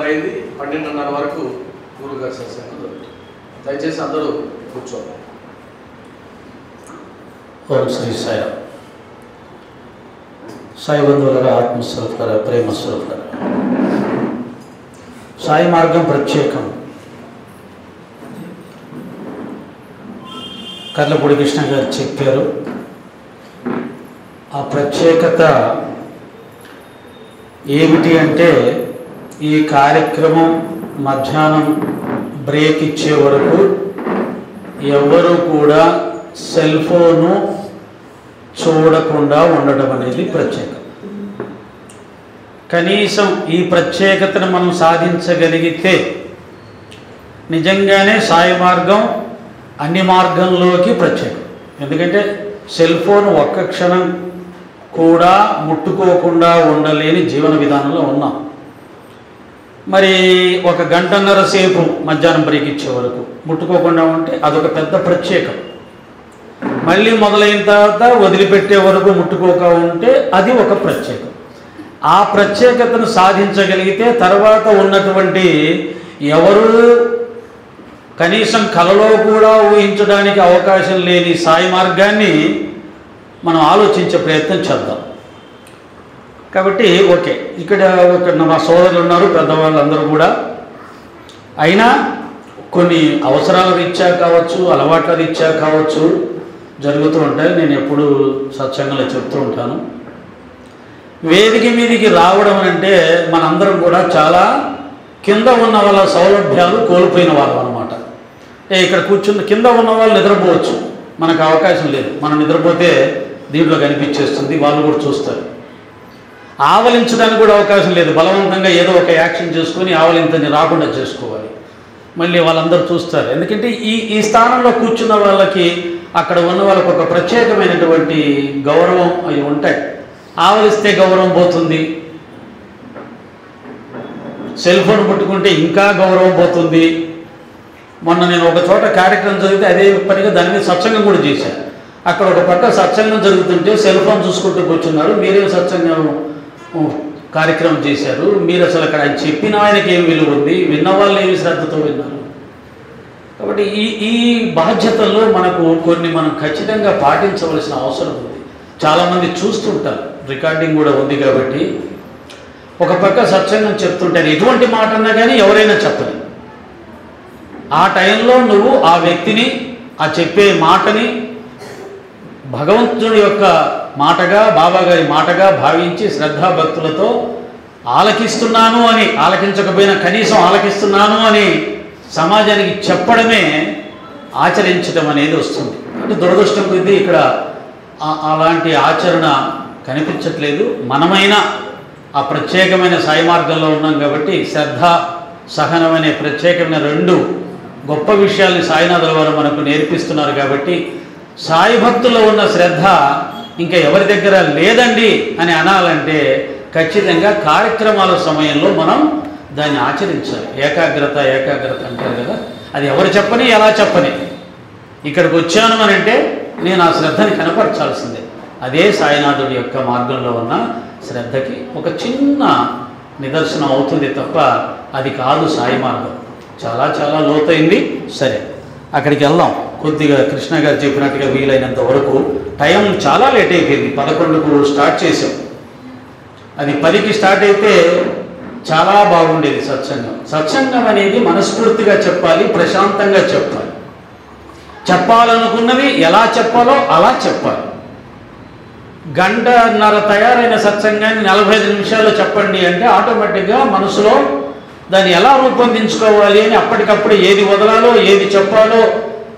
అయింది 12:30 వరకు గురుగారి సత్సంగం జరుగుతుంది. దయచేసి అందరూ కూర్చోండి. ఓం శ్రీ సాయి సాయి బంధువులరా, ఆత్మస్వరూపులరా, ప్రేమ స్వరూపులరా, సాయి మార్గం ప్రత్యేకం. కర్లపూడి కృష్ణ గారు చెప్పారు. ఆ ప్రత్యేకత ఏమిటి అంటే, ఈ కార్యక్రమం మధ్యాహ్నం బ్రేక్ ఇచ్చే వరకు ఎవరు కూడా సెల్ ఫోను చూడకుండా ఉండడం అనేది ప్రత్యేకత. కనీసం ఈ ప్రత్యేకతను మనం సాధించగలిగితే నిజంగానే సాయి మార్గం అన్ని మార్గంలోకి ప్రత్యేకం. ఎందుకంటే సెల్ ఫోన్ ఒక్క క్షణం కూడా ముట్టుకోకుండా ఉండలేని జీవన విధానంలో ఉన్నాం. మరి ఒక గంటన్నర సేపు మధ్యాహ్నం బ్రేక్ ఇచ్చే వరకు ముట్టుకోకుండా ఉంటే అదొక పెద్ద ప్రత్యేకం. మళ్ళీ మొదలైన తర్వాత వదిలిపెట్టే వరకు ముట్టుకోక ఉంటే అది ఒక ప్రత్యేకం. ఆ ప్రత్యేకతను సాధించగలిగితే తర్వాత ఉన్నటువంటి ఎవరు కనీసం కలలో కూడా ఊహించడానికి అవకాశం లేని సాయి మార్గాన్ని మనం ఆలోచించే ప్రయత్నం చేద్దాం. కాబట్టి ఓకే, ఇక్కడ మా సోదరులు ఉన్నారు, పెద్దవాళ్ళు అందరూ కూడా. అయినా కొన్ని అవసరాల రీత్యా కావచ్చు, అలవాట్ల రీత్యా కావచ్చు జరుగుతూ ఉంటాయి. నేను ఎప్పుడు సత్సంగంలో చెప్తూ ఉంటాను, వేదిక మీదికి రావడం అంటే మనందరం కూడా చాలా కింద ఉన్న వాళ్ళ సౌలభ్యాలు కోల్పోయిన వాళ్ళం అనమాట. ఇక్కడ కూర్చున్న కింద ఉన్న వాళ్ళు నిద్రపోవచ్చు, మనకు అవకాశం లేదు. మనం నిద్రపోతే దీంట్లో కనిపించేస్తుంది, వాళ్ళు కూడా చూస్తారు. ఆవలించడానికి కూడా అవకాశం లేదు. బలవంతంగా ఏదో ఒక యాక్షన్ చేసుకొని ఆవలింతని రాకుండా చేసుకోవాలి. మళ్ళీ వాళ్ళందరూ చూస్తారు. ఎందుకంటే ఈ స్థానంలో కూర్చున్న వాళ్ళకి అక్కడ ఉన్న వాళ్ళకు ఒక ప్రత్యేకమైనటువంటి గౌరవం అవి ఉంటాయి. ఆవలిస్తే గౌరవం పోతుంది, సెల్ ఫోన్ పట్టుకుంటే ఇంకా గౌరవం పోతుంది. మొన్న నేను ఒక చోట కార్యక్రమం జరిగితే అదే పనిగా దాని మీద సత్సంగం కూడా చేశాను. అక్కడ ఒక పక్క సత్సంగం జరుగుతుంటే సెల్ ఫోన్ చూసుకుంటూ కూర్చున్నారు. మీరేం సత్సంగం కార్యక్రమం చేశారు, మీరు అసలు అక్కడ ఆయన చెప్పిన ఆయనకి ఏం విలువ ఉంది, విన్నవాళ్ళు ఏమి శ్రద్ధతో విన్నారు. కాబట్టి ఈ బాధ్యతల్లో కొన్ని మనం ఖచ్చితంగా పాటించవలసిన అవసరం ఉంది. చాలామంది చూస్తుంటారు, రికార్డింగ్ కూడా ఉంది కాబట్టి. ఒక పక్క సత్సంగం చెప్తుంటారు, ఎటువంటి మాట అన్నా కానీ ఎవరైనా చెప్పని, ఆ టైంలో నువ్వు ఆ వ్యక్తిని, ఆ చెప్పే మాటని భగవంతుడి యొక్క మాటగా, బాబాగారి మాటగా భావించి శ్రద్ధాభక్తులతో ఆలకిస్తున్నాను అని, ఆలకించకపోయినా కనీసం ఆలకిస్తున్నాను అని సమాజానికి చెప్పడమే ఆచరించడం అనేది వస్తుంది. అంటే దురదృష్టం కొద్దీ ఇక్కడ అలాంటి ఆచరణ కనిపించట్లేదు. మనమైనా ఆ ప్రత్యేకమైన సాయి మార్గంలో ఉన్నాం కాబట్టి శ్రద్ధ, సహనం అనే ప్రత్యేకమైన రెండు గొప్ప విషయాల్ని సాయినాథుల వారు మనకు నేర్పిస్తున్నారు. కాబట్టి సాయి భక్తుల్లో ఉన్న శ్రద్ధ ఇంకా ఎవరి దగ్గర లేదండి అని అనాలంటే ఖచ్చితంగా కార్యక్రమాల సమయంలో మనం దాన్ని ఆచరించాలి. ఏకాగ్రత అంటారు కదా, అది ఎవరు చెప్పని, ఎలా చెప్పని, ఇక్కడికి వచ్చాను అని అంటే నేను ఆ శ్రద్ధని కనపరచాల్సిందే. అదే సాయినాథుడి యొక్క మార్గంలో ఉన్న శ్రద్ధకి ఒక చిన్న నిదర్శనం అవుతుంది తప్ప అది కాదు సాయి మార్గం. చాలా చాలా లోతైంది. సరే, అక్కడికి వెళ్దాం. కొద్దిగా కృష్ణ గారు చెప్పినట్టుగా వీలైనంత వరకు. టైం చాలా లేట్ అయిపోయింది, 11కు స్టార్ట్ చేసాం. అది 10కి స్టార్ట్ అయితే చాలా బాగుండేది సత్సంగం. సత్సంగం అనేది మనస్ఫూర్తిగా చెప్పాలి, ప్రశాంతంగా చెప్పాలి. చెప్పాలనుకున్నది ఎలా చెప్పాలో అలా చెప్పాలి. గంటన్నర తయారైన సత్సంగాన్ని 45 నిమిషాల్లో చెప్పండి అంటే ఆటోమేటిక్గా మనసులో దాన్ని ఎలా రూపొందించుకోవాలి అని అప్పటికప్పుడు ఏది వదలాలో, ఏది చెప్పాలో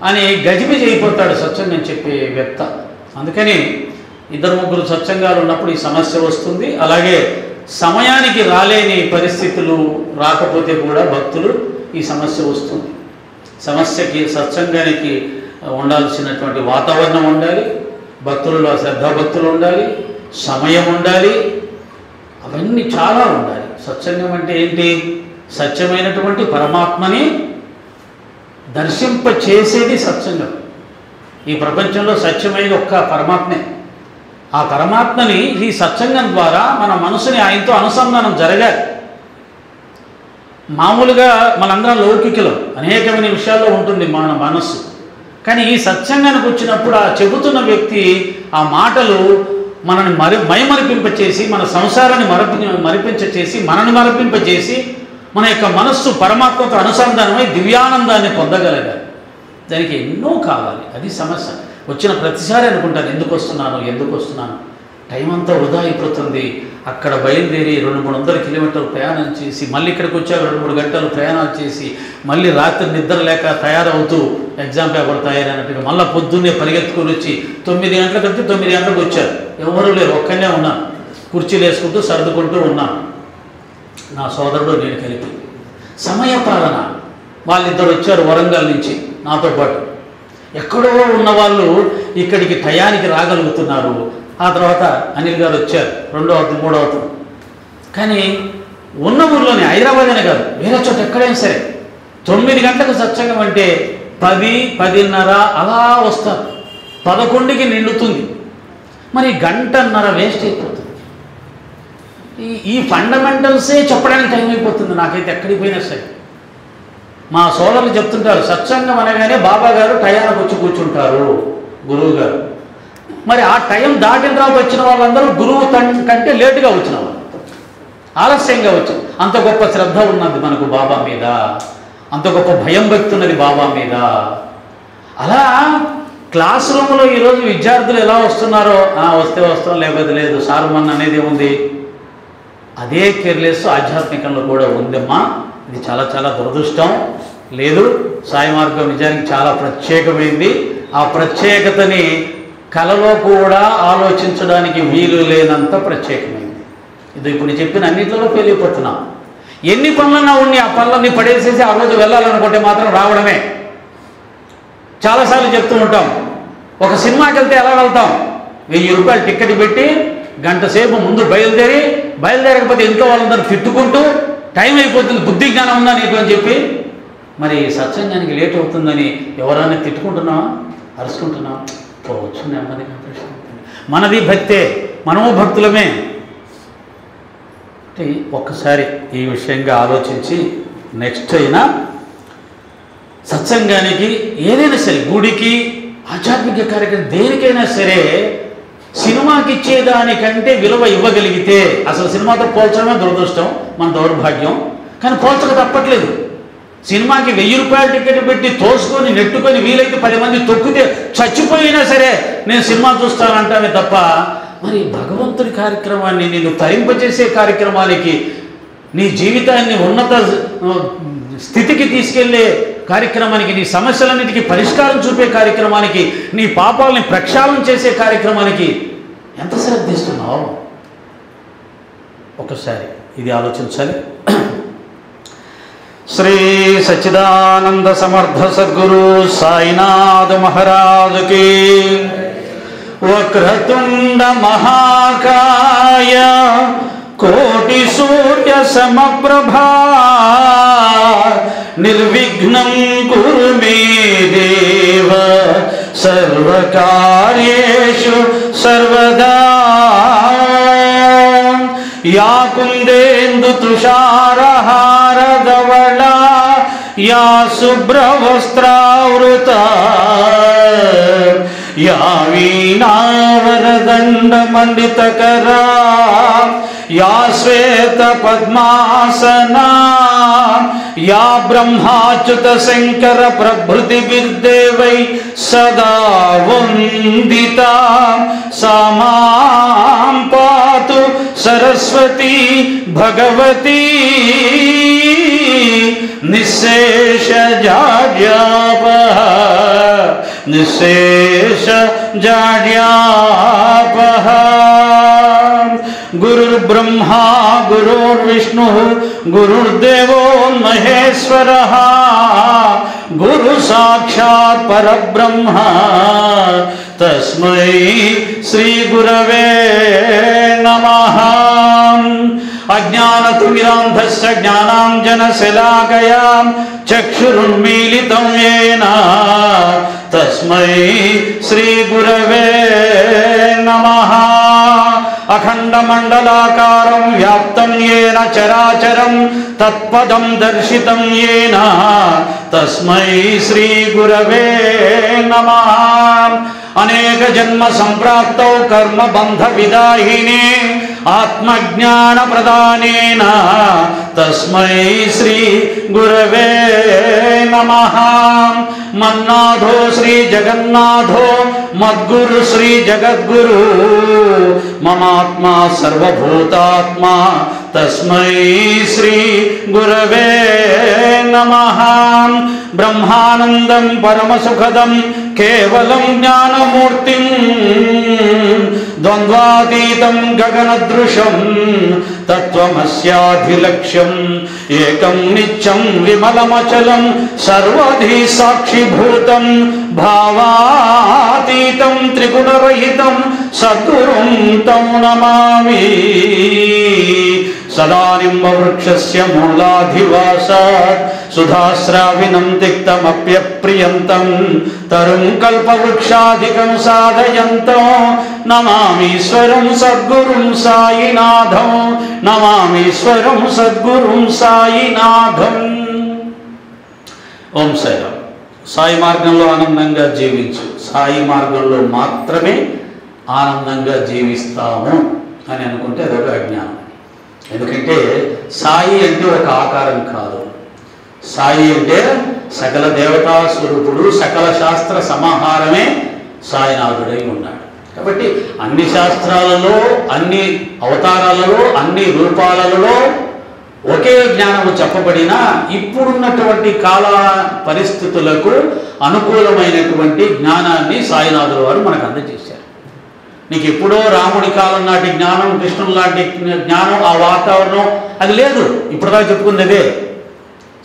అని గజిబిజి అయిపోతాడు సత్సంగం చెప్పే వ్యక్త. అందుకని 2-3 సత్సంగాలు ఉన్నప్పుడు ఈ సమస్య వస్తుంది. అలాగే సమయానికి రాలేని పరిస్థితులు రాకపోతే కూడా భక్తులు ఈ సమస్య వస్తుంది. సమస్యకి, సత్సంగానికి ఉండాల్సినటువంటి వాతావరణం ఉండాలి, భక్తులలో శ్రద్ధాభక్తులు ఉండాలి, సమయం ఉండాలి, అవన్నీ చాలా ఉండాలి. సత్సంగం అంటే ఏంటి? సత్యమైనటువంటి పరమాత్మని దర్శింప చేసేది సత్సంగం. ఈ ప్రపంచంలో సత్యమైనది ఒక్క పరమాత్మే. ఆ పరమాత్మని ఈ సత్సంగం ద్వారా మన మనసుని ఆయనతో అనుసంధానం జరగాలి. మామూలుగా మనందరం లౌకికలం, అనేకమైన విషయాల్లో ఉంటుంది మన మనస్సు. కానీ ఈ సత్సంగానికి వచ్చినప్పుడు ఆ చెబుతున్న వ్యక్తి ఆ మాటలు మనని మైమరిపింపచేసి, మన సంసారాన్ని మరిపింపచేసి, మనని మరిపింపచేసి, మన యొక్క మనస్సు పరమాత్మతో అనుసంధానమై దివ్యానందాన్ని పొందగలగాలి. దానికి ఎన్నో కావాలి. అది సమస్య. వచ్చిన ప్రతిసారి అనుకుంటాను, ఎందుకు వస్తున్నాను, టైం అంతా వృధా అయిపోతుంది. అక్కడ బయలుదేరి 200-300 కిలోమీటర్లు ప్రయాణం చేసి, మళ్ళీ ఇక్కడికి వచ్చాక 2-3 గంటలు ప్రయాణాలు చేసి, మళ్ళీ రాత్రి నిద్ర లేక తయారవుతూ ఎగ్జామ్ పేపర్ తయారైనట్టుగా మళ్ళీ పొద్దున్నే పరిగెత్తుకొని వచ్చి 9 గంటలకు వచ్చి 9 గంటలకు వచ్చారు. ఎవరూ లేరు, ఒక్కనే ఉన్నాను. కుర్చీలు వేసుకుంటూ సర్దుకుంటూ ఉన్నాను, నా సోదరుడు నేను కలిపి. సమయపాలన. వాళ్ళిద్దరు వచ్చారు వరంగల్ నుంచి నాతో పాటు. ఎక్కడో ఉన్నవాళ్ళు ఇక్కడికి టయానికి రాగలుగుతున్నారు. ఆ తర్వాత అనిల్ గారు వచ్చారు, 2వ అతను 3వ అతను. కానీ ఉన్న ఊర్లోనే, హైదరాబాద్ అనే కాదు, వేరే చోట ఎక్కడైనా సరే 9 గంటలకు సత్సంగం అంటే 10, 10:30 అలా వస్తారు. 11కి నిండుతుంది. మరి గంటన్నర వేస్ట్ అయిపోతుంది. ఈ ఫండమెంటల్సే చెప్పడానికి టైం అయిపోతుంది నాకైతే ఎక్కడికి పోయినా సరే. మా సోదరులు చెప్తుంటారు, సత్సంగం అనగానే బాబా గారు టయానికి వచ్చి కూర్చుంటారు, గురువు గారు. మరి ఆ టైం దాటిన తర్వాత వచ్చిన వాళ్ళందరూ గురువు కంటే లేటుగా వచ్చిన వాళ్ళు, ఆలస్యంగా వచ్చారు. అంత గొప్ప శ్రద్ధ ఉన్నది మనకు బాబా మీద, అంత గొప్ప భయం భక్తి ఉన్నది బాబా మీద. అలా క్లాస్ రూమ్లో ఈరోజు విద్యార్థులు ఎలా వస్తున్నారో, వస్తే వస్తాం లేకపోతే లేదు, సార్ మన అనేది ఏముంది, అదే కేర్లెస్ ఆధ్యాత్మికంలో కూడా ఉందమ్మా. ఇది చాలా చాలా దురదృష్టం. లేదు, సాయి మార్గం నిజానికి చాలా ప్రత్యేకమైంది. ఆ ప్రత్యేకతని కలలో కూడా ఆలోచించడానికి వీలు లేనంత ప్రత్యేకమైంది. ఇది ఇప్పుడు నేను చెప్పిన అన్నింటిలో ఫెయిల్ అయిపోతున్నాం. ఎన్ని పనులన్నా ఉన్నాయి, ఆ పనులన్నీ పడేసేసి ఆ రోజు వెళ్ళాలనుకుంటే మాత్రం రావడమే. చాలాసార్లు చెప్తూ ఉంటాం, ఒక సినిమాకి వెళ్తే ఎలా వెళ్తాం, 1000 రూపాయలు టికెట్ పెట్టి గంట సేపు ముందు బయలుదేరకపోతే ఇంట్లో వాళ్ళందరూ తిట్టుకుంటూ టైం అయిపోతుంది, బుద్ధి జ్ఞానం ఉందా నీకు అని చెప్పి. మరి సత్సంగానికి లేట్ అవుతుందని ఎవరైనా తిట్టుకుంటున్నావా, అరుచుకుంటున్నావా? పోవచ్చు, నెమ్మదిగా ప్రశ్న. మనది భక్తే, మనము భక్తులమే. అంటే ఒక్కసారి ఈ విషయంగా ఆలోచించి నెక్స్ట్ అయినా సత్సంగానికి ఏదైనా సరే, గుడికి, ఆధ్యాత్మిక కార్యక్రమం దేనికైనా సరే సినిమాకి ఇచ్చేదానికంటే విలువ ఇవ్వగలిగితే, అసలు సినిమాతో పోల్చడమే దురదృష్టం, మన దౌర్భాగ్యం. కానీ పోల్చక తప్పట్లేదు. సినిమాకి 1000 రూపాయలు టికెట్ పెట్టి తోసుకొని నెట్టుకొని వీలైతే 10 మంది తొక్కితే చచ్చిపోయినా సరే నేను సినిమా చూస్తానంటానే తప్ప, మరి భగవంతుడి కార్యక్రమాన్ని నేను తరింపజేసే కార్యక్రమానికి, నీ జీవితాన్ని ఉన్నత స్థితికి తీసుకెళ్లే కార్యక్రమానికి, నీ సమస్యలన్నిటికీ పరిష్కారం చూపే కార్యక్రమానికి, నీ పాపాలని ప్రక్షాళన చేసే కార్యక్రమానికి ఎంత శ్రద్ధిస్తున్నావు? ఒకసారి ఇది ఆలోచించాలి. శ్రీ సచ్చిదానంద సమర్థ సద్గురు సాయినాథ మహారాజుకి. వక్రతుండ మహాకాయ కోటి సూర్య సమప్రభా నిర్విఘ్నం కురు మే దేవ సర్వకార్యేషు సర్వదా. యా కుందేందు తుషారహార ధవళ యా శుభ్రవస్త్రావృత యా వీణావరదండ మండితకరా యా శ్వేత పద్మాసనా యా బ్రహ్మాచ్యుత శంకర ప్రభృతిభిర్దేవై సదా వందితా సా మాం పాతు సరస్వతి భగవతి నిశేష జాడ్యాపహ నిశేష జాడ్యాపహ. గురుర్బ్రహ్మా గురుర్విష్ణు గురుర్దేవో మహేశ్వరః గురు సాక్షాత్ పరబ్రహ్మ తస్మై శ్రీ గురవే నమః. అజ్ఞానతిమిరాంధస్య జ్ఞానాంజనశలాకయా చక్షురున్మీలితం యేన తస్మై శ్రీ గురవే నమః. అఖండమండలాకారం వ్యాప్తం ఏన చరాచరం తత్పదం దర్శితం ఏన తస్మై శ్రీ గురవే నమః. అనేక జన్మ సంప్రాప్తౌ కర్మ బంధ విదాహినే ఆత్మజ్ఞాన ప్రదానేన తస్మై శ్రీ గురవే నమః. మన్నాథో శ్రీ జగన్నాథో మద్గురు శ్రీ జగద్గురు మమాత్మా సర్వభూతాత్మా తస్మై శ్రీ గురవే నమః. బ్రహ్మానందం పరమసుఖదం కేవలం జ్ఞానమూర్తిం ద్వంద్వాతీతం గగనదృశం తత్వమస్యాధిలక్ష్యం ఏకం నిత్యం విమలమచలం సర్వధి సాక్షిభూతం భావాతీతం త్రిగుణరహితం సద్గురుం తం నమామి. సదానింబవృక్షస్య మూలాధివాసాత్ సుధాస్రావినం తిక్తమప్యప్రియంతం తరుం కల్పవృక్షాధికం సాధయంతం నమామీశ్వరం సద్గురుం సాయినాథం. నమామీశ్వరం సద్గురుం సాయినాథం. ఓం సాయిరామ్. సాయి మార్గంలో ఆనందంగా జీవించు. సాయి మార్గంలో మాత్రమే ఆనందంగా జీవిస్తాము అని అనుకుంటే అదొక అజ్ఞానం. ఎందుకంటే సాయి అంటే ఒక ఆకారం కాదు. సాయి అంటే సకల దేవతా స్వరూపుడు, సకల శాస్త్ర సమాహారమే సాయినాథుడై ఉన్నాడు. కాబట్టి అన్ని శాస్త్రాలలో, అన్ని అవతారాలలో, అన్ని రూపాలలో ఒకే జ్ఞానము చెప్పబడినా ఇప్పుడున్నటువంటి కాల పరిస్థితులకు అనుకూలమైనటువంటి జ్ఞానాన్ని సాయినాథుల వారు మనకు అందజేశారు. నీకు ఎప్పుడో రాముడి కాలం నాటి జ్ఞానం, కృష్ణుడు లాంటి జ్ఞానం, ఆ వాతావరణం అది లేదు. ఇప్పుడుదా చెప్పుకుంది అదే.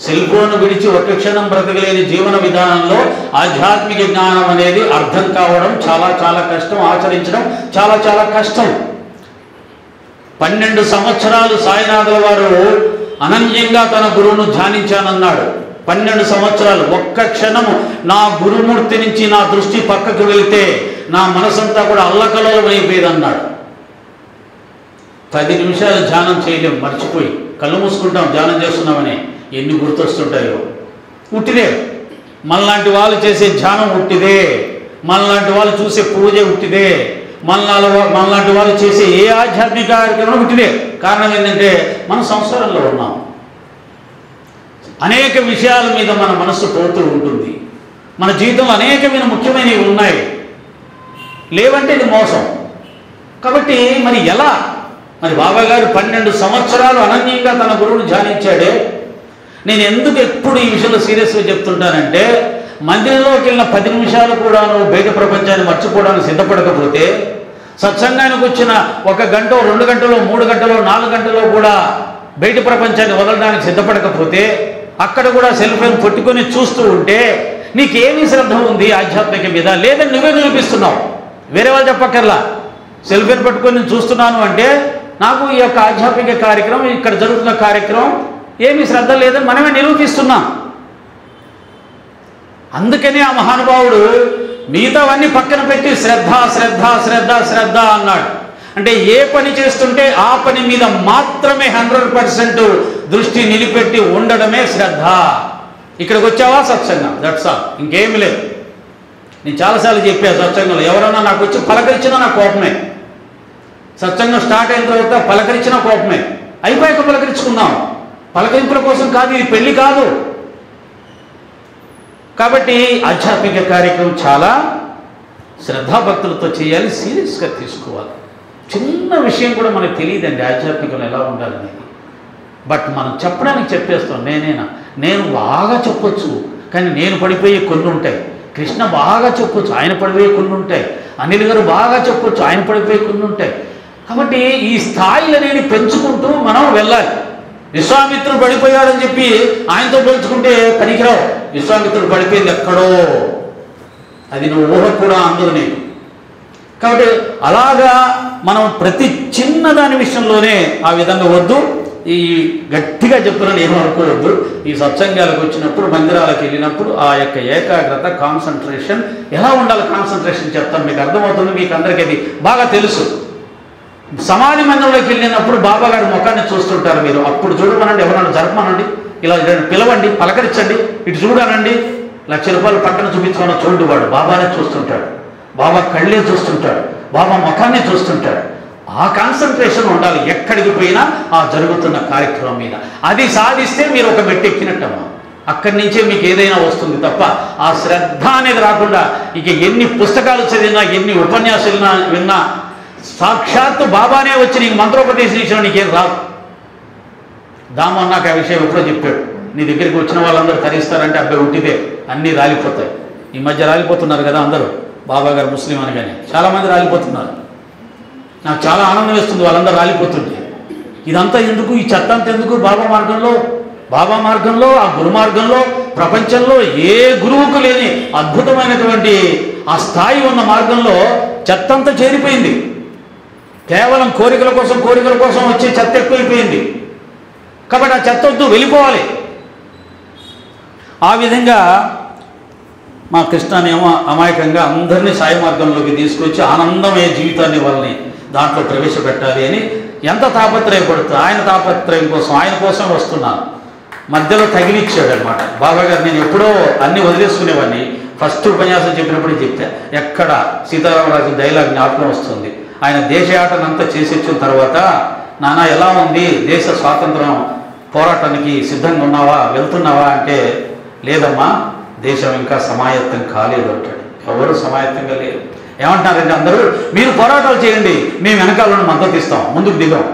సెల్ ఫోన్ విడిచి ఒక్క క్షణం బ్రతకలేని జీవన విధానంలో ఆధ్యాత్మిక జ్ఞానం అనేది అర్థం కావడం చాలా చాలా కష్టం, ఆచరించడం చాలా చాలా కష్టం. 12 సంవత్సరాలు సాయినాథుల వారు అనన్యంగా తన గురువును ధ్యానించానన్నాడు. 12 సంవత్సరాలు ఒక్క క్షణము నా గురుమూర్తి నుంచి నా దృష్టి పక్కకు వెళితే నా మనసంతా కూడా అల్లకల్లోలమైపోయేదన్నాడు. 10 నిమిషాలు ధ్యానం చేయలేం, మర్చిపోయి కళ్ళు మూసుకుంటాం ధ్యానం చేస్తున్నామని. ఎన్ని గుర్తొస్తుంటాయో. ఉట్టిదే. మనలాంటి వాళ్ళు చేసే ధ్యానం ఉట్టిదే. మనలాంటి వాళ్ళు చూసే పూజ ఉట్టిదే. మనలాంటి వాళ్ళు చేసే ఏ ఆధ్యాత్మిక కార్యక్రమం ఉట్టిదే. కారణం ఏంటంటే మనం సంసారంలో ఉన్నాం. అనేక విషయాల మీద మన మనస్సు పోతూ ఉంటుంది. మన జీవితంలో అనేకమైన ముఖ్యమైనవి ఉన్నాయి. లేవంటే ఇది మోసం. కాబట్టి మరి ఎలా? మరి బాబా గారు 12 సంవత్సరాలు అనన్యంగా తన గురువును ధ్యానించాడే. నేను ఎందుకు ఎప్పుడు ఈ విషయంలో సీరియస్గా చెప్తుంటానంటే, మందిరంలోకి వెళ్ళిన 10 నిమిషాలు కూడా నువ్వు బయట ప్రపంచాన్ని మర్చిపోవడానికి సిద్ధపడకపోతే, సత్సంగానికి వచ్చిన 1 గంట, 2 గంటలో, 3 గంటలో, 4 గంటలో కూడా బయట ప్రపంచాన్ని వదలడానికి సిద్ధపడకపోతే, అక్కడ కూడా సెల్ ఫోన్ పట్టుకొని చూస్తూ ఉంటే నీకేమీ శ్రద్ధ ఉంది ఆధ్యాత్మిక మీద? లేదని నువ్వే నిరూపిస్తున్నావు. వేరే వాళ్ళు చెప్పక్కర్లా. సెల్ ఫోన్ పట్టుకొని నేను చూస్తున్నాను అంటే నాకు ఈ యొక్క ఆధ్యాత్మిక కార్యక్రమం, ఇక్కడ జరుగుతున్న కార్యక్రమం ఏమీ శ్రద్ధ లేదని మనమే నిరూపిస్తున్నాం. అందుకని ఆ మహానుభావుడు మిగతావన్నీ పక్కన పెట్టి శ్రద్ధ శ్రద్ధ శ్రద్ధ శ్రద్ధ అన్నాడు. అంటే ఏ పని చేస్తుంటే ఆ పని మీద మాత్రమే 100% దృష్టి నిలిపెట్టి ఉండడమే శ్రద్ధ. ఇక్కడికి వచ్చావా సత్సంగం, దట్స్ ఆల్, ఇంకేమీ లేదు. నేను చాలాసార్లు చెప్పాను సత్సంగంలో, ఎవరన్నా నాకు వచ్చి పలకరించినా నాకు కోపమే. సత్సంగం స్టార్ట్ అయిన తర్వాత పలకరించినా కోపమే. అయిపోయాక పలకరించుకున్నాం. పలకరింపుల కోసం కాదు, ఇది పెళ్లి కాదు. కాబట్టి ఆధ్యాత్మిక కార్యక్రమం చాలా శ్రద్ధాభక్తులతో చేయాలి, సీరియస్గా తీసుకోవాలి. చిన్న విషయం కూడా మనకు తెలియదండి ఆధ్యాత్మికంలో ఎలా ఉండాలనేది. బట్ మనం చెప్పడానికి చెప్పేస్తాం. నేను బాగా చెప్పొచ్చు, కానీ నేను పడిపోయే కొన్ని ఉంటాయి. కృష్ణ బాగా చెప్పొచ్చు, ఆయన పడిపోయే కొన్ని ఉంటాయి. అనిల్ గారు బాగా చెప్పొచ్చు, ఆయన పడిపోయే కొన్ని ఉంటాయి. కాబట్టి ఈ స్థాయిలు అనేది పెంచుకుంటూ మనం వెళ్ళాలి. విశ్వామిత్రుడు పడిపోయాడని చెప్పి ఆయనతో పోల్చుకుంటే పనికిరావు. విశ్వామిత్రుడు పడిపోయింది ఎక్కడో, అది నువ్వు ఊహ కూడా అందదు నీకు. కాబట్టి అలాగా మనం ప్రతి చిన్నదాని విషయంలోనే ఆ విధంగా వద్దు. ఈ గట్టిగా చెప్తున్నాను, ఏమనుకోవద్దు. ఈ సత్సంగాలకు వచ్చినప్పుడు, మందిరాలకు వెళ్ళినప్పుడు ఆ యొక్క ఏకాగ్రత, కాన్సన్ట్రేషన్ ఎలా ఉండాలి, కాన్సన్ట్రేషన్ చెప్తాను, మీకు అర్థమవుతుంది. మీకు అందరికీ అది బాగా తెలుసు. సమాధి మందిరంలోకి వెళ్ళినప్పుడు బాబా గారి ముఖాన్ని చూస్తుంటారు మీరు. అప్పుడు చూడమనండి, ఎవరన్నా జరపమనండి, ఇలా పిలవండి, పలకరించండి, ఇటు చూడనండి, ₹1,00,000 పక్కన చూపించుకున్న చూడు వాడు బాబానే చూస్తుంటాడు, బాబా కళ్ళే చూస్తుంటాడు, బాబా ముఖాన్ని చూస్తుంటాడు. ఆ కాన్సన్ట్రేషన్ ఉండాలి ఎక్కడికి పోయినా ఆ జరుగుతున్న కార్యక్రమం మీద. అది సాధిస్తే మీరు ఒక మెట్టు ఎక్కినట్టమ్మా. అక్కడి నుంచే మీకు ఏదైనా వస్తుంది తప్ప ఆ శ్రద్ధ అనేది రాకుండా ఇక ఎన్ని పుస్తకాలు చదివినా, ఎన్ని ఉపన్యాసాలు విన్నా, సాక్షాత్తు బాబానే వచ్చి నీకు మంత్రోపదేశం ఇచ్చిన నీకేం రాదు. దామో నాకు ఆ విషయం ఎప్పుడో చెప్పాడు. నీ దగ్గరికి వచ్చిన వాళ్ళందరూ తరిస్తారంటే అబ్బాయి ఉంటిదే, అన్నీ రాలిపోతాయి. ఈ మధ్య రాలిపోతున్నారు కదా అందరూ, బాబా గారు ముస్లిం అనగానే చాలామంది రాలిపోతున్నారు. నాకు చాలా ఆనందం వేస్తుంది వాళ్ళందరూ రాలిపోతుంటే. ఇదంతా ఎందుకు, ఈ చెత్త అంతా ఎందుకు? బాబా మార్గంలో ఆ గురు మార్గంలో ప్రపంచంలో ఏ గురువుకు లేని అద్భుతమైనటువంటి ఆ స్థాయి ఉన్న మార్గంలో చెత్తంతా చేరిపోయింది. కేవలం కోరికల కోసం వచ్చే చెత్త ఎక్కువైపోయింది. కాబట్టి ఆ చెత్త వద్దు, వెళ్ళిపోవాలి. ఆ విధంగా మా కృష్ణనేమో అమాయకంగా అందరినీ సాయి మార్గంలోకి తీసుకొచ్చి ఆనందమయ్యే జీవితాన్ని వాళ్ళని దాంట్లో ప్రవేశపెట్టాలి అని ఎంత తాపత్రయపడుతూ ఆయన తాపత్రయం కోసం, ఆయన కోసం వస్తున్నాను. మధ్యలో తగిలిచ్చాడు అనమాట బాబా గారు. నేను ఎప్పుడో అన్నీ వదిలేసుకునేవాడిని. ఫస్ట్ ఉపన్యాసం చెప్పినప్పుడు చెప్తా, ఎక్కడ సీతారామరాజు డైలాగ్ జ్ఞాపకం వస్తుంది. ఆయన దేశయాటనంతా చేసి వచ్చిన తర్వాత, నాన్న ఎలా ఉంది, దేశ స్వాతంత్రం పోరాటానికి సిద్ధంగా ఉన్నావా, వెళ్తున్నావా అంటే, లేదమ్మా దేశం ఇంకా సమాయత్తం కాలేదు అంటాడు. ఎవరు సమాయత్తంగా లేరు. ఏమంటున్నారంటే అందరూ, మీరు పోరాటాలు చేయండి, మేము వెనకాలను మద్దతు ఇస్తాం, ముందుకు దిగాం.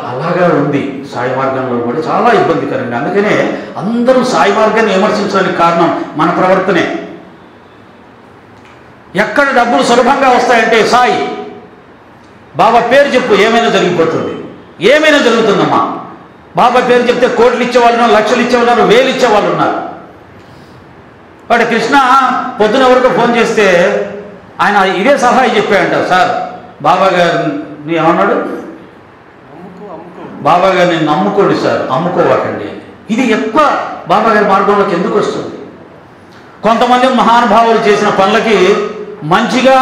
అలాగా ఉంది సాయి మార్గంలో కూడా చాలా ఇబ్బందికరంగా. అందుకనే అందరూ సాయి మార్గాన్ని విమర్శించడానికి కారణం మన ప్రవర్తనే. ఎక్కడ డబ్బులు సులభంగా వస్తాయంటే సాయి, బాబా పేరు చెప్పు ఏమైనా జరిగిపోతుంది, ఏమైనా జరుగుతుందమ్మా. బాబా పేరు చెప్తే కోట్లు ఇచ్చేవాళ్ళు ఉన్నారు, లక్షలు ఇచ్చేవాళ్ళు, 1000 ఇచ్చేవాళ్ళు ఉన్నారు. వాడు కృష్ణ పొద్దున వరకు ఫోన్ చేస్తే ఆయన ఇదే సలహా చెప్పాడంట, సార్ బాబా గారిని ఏమన్నాడు, బాబా గారిని నమ్ముకోండి సార్, అమ్ముకోవాకండి. ఇది ఎక్కువ బాబా గారి మార్గంలోకి ఎందుకు వస్తుంది? కొంతమంది మహానుభావులు చేసిన పనులకి మంచిగా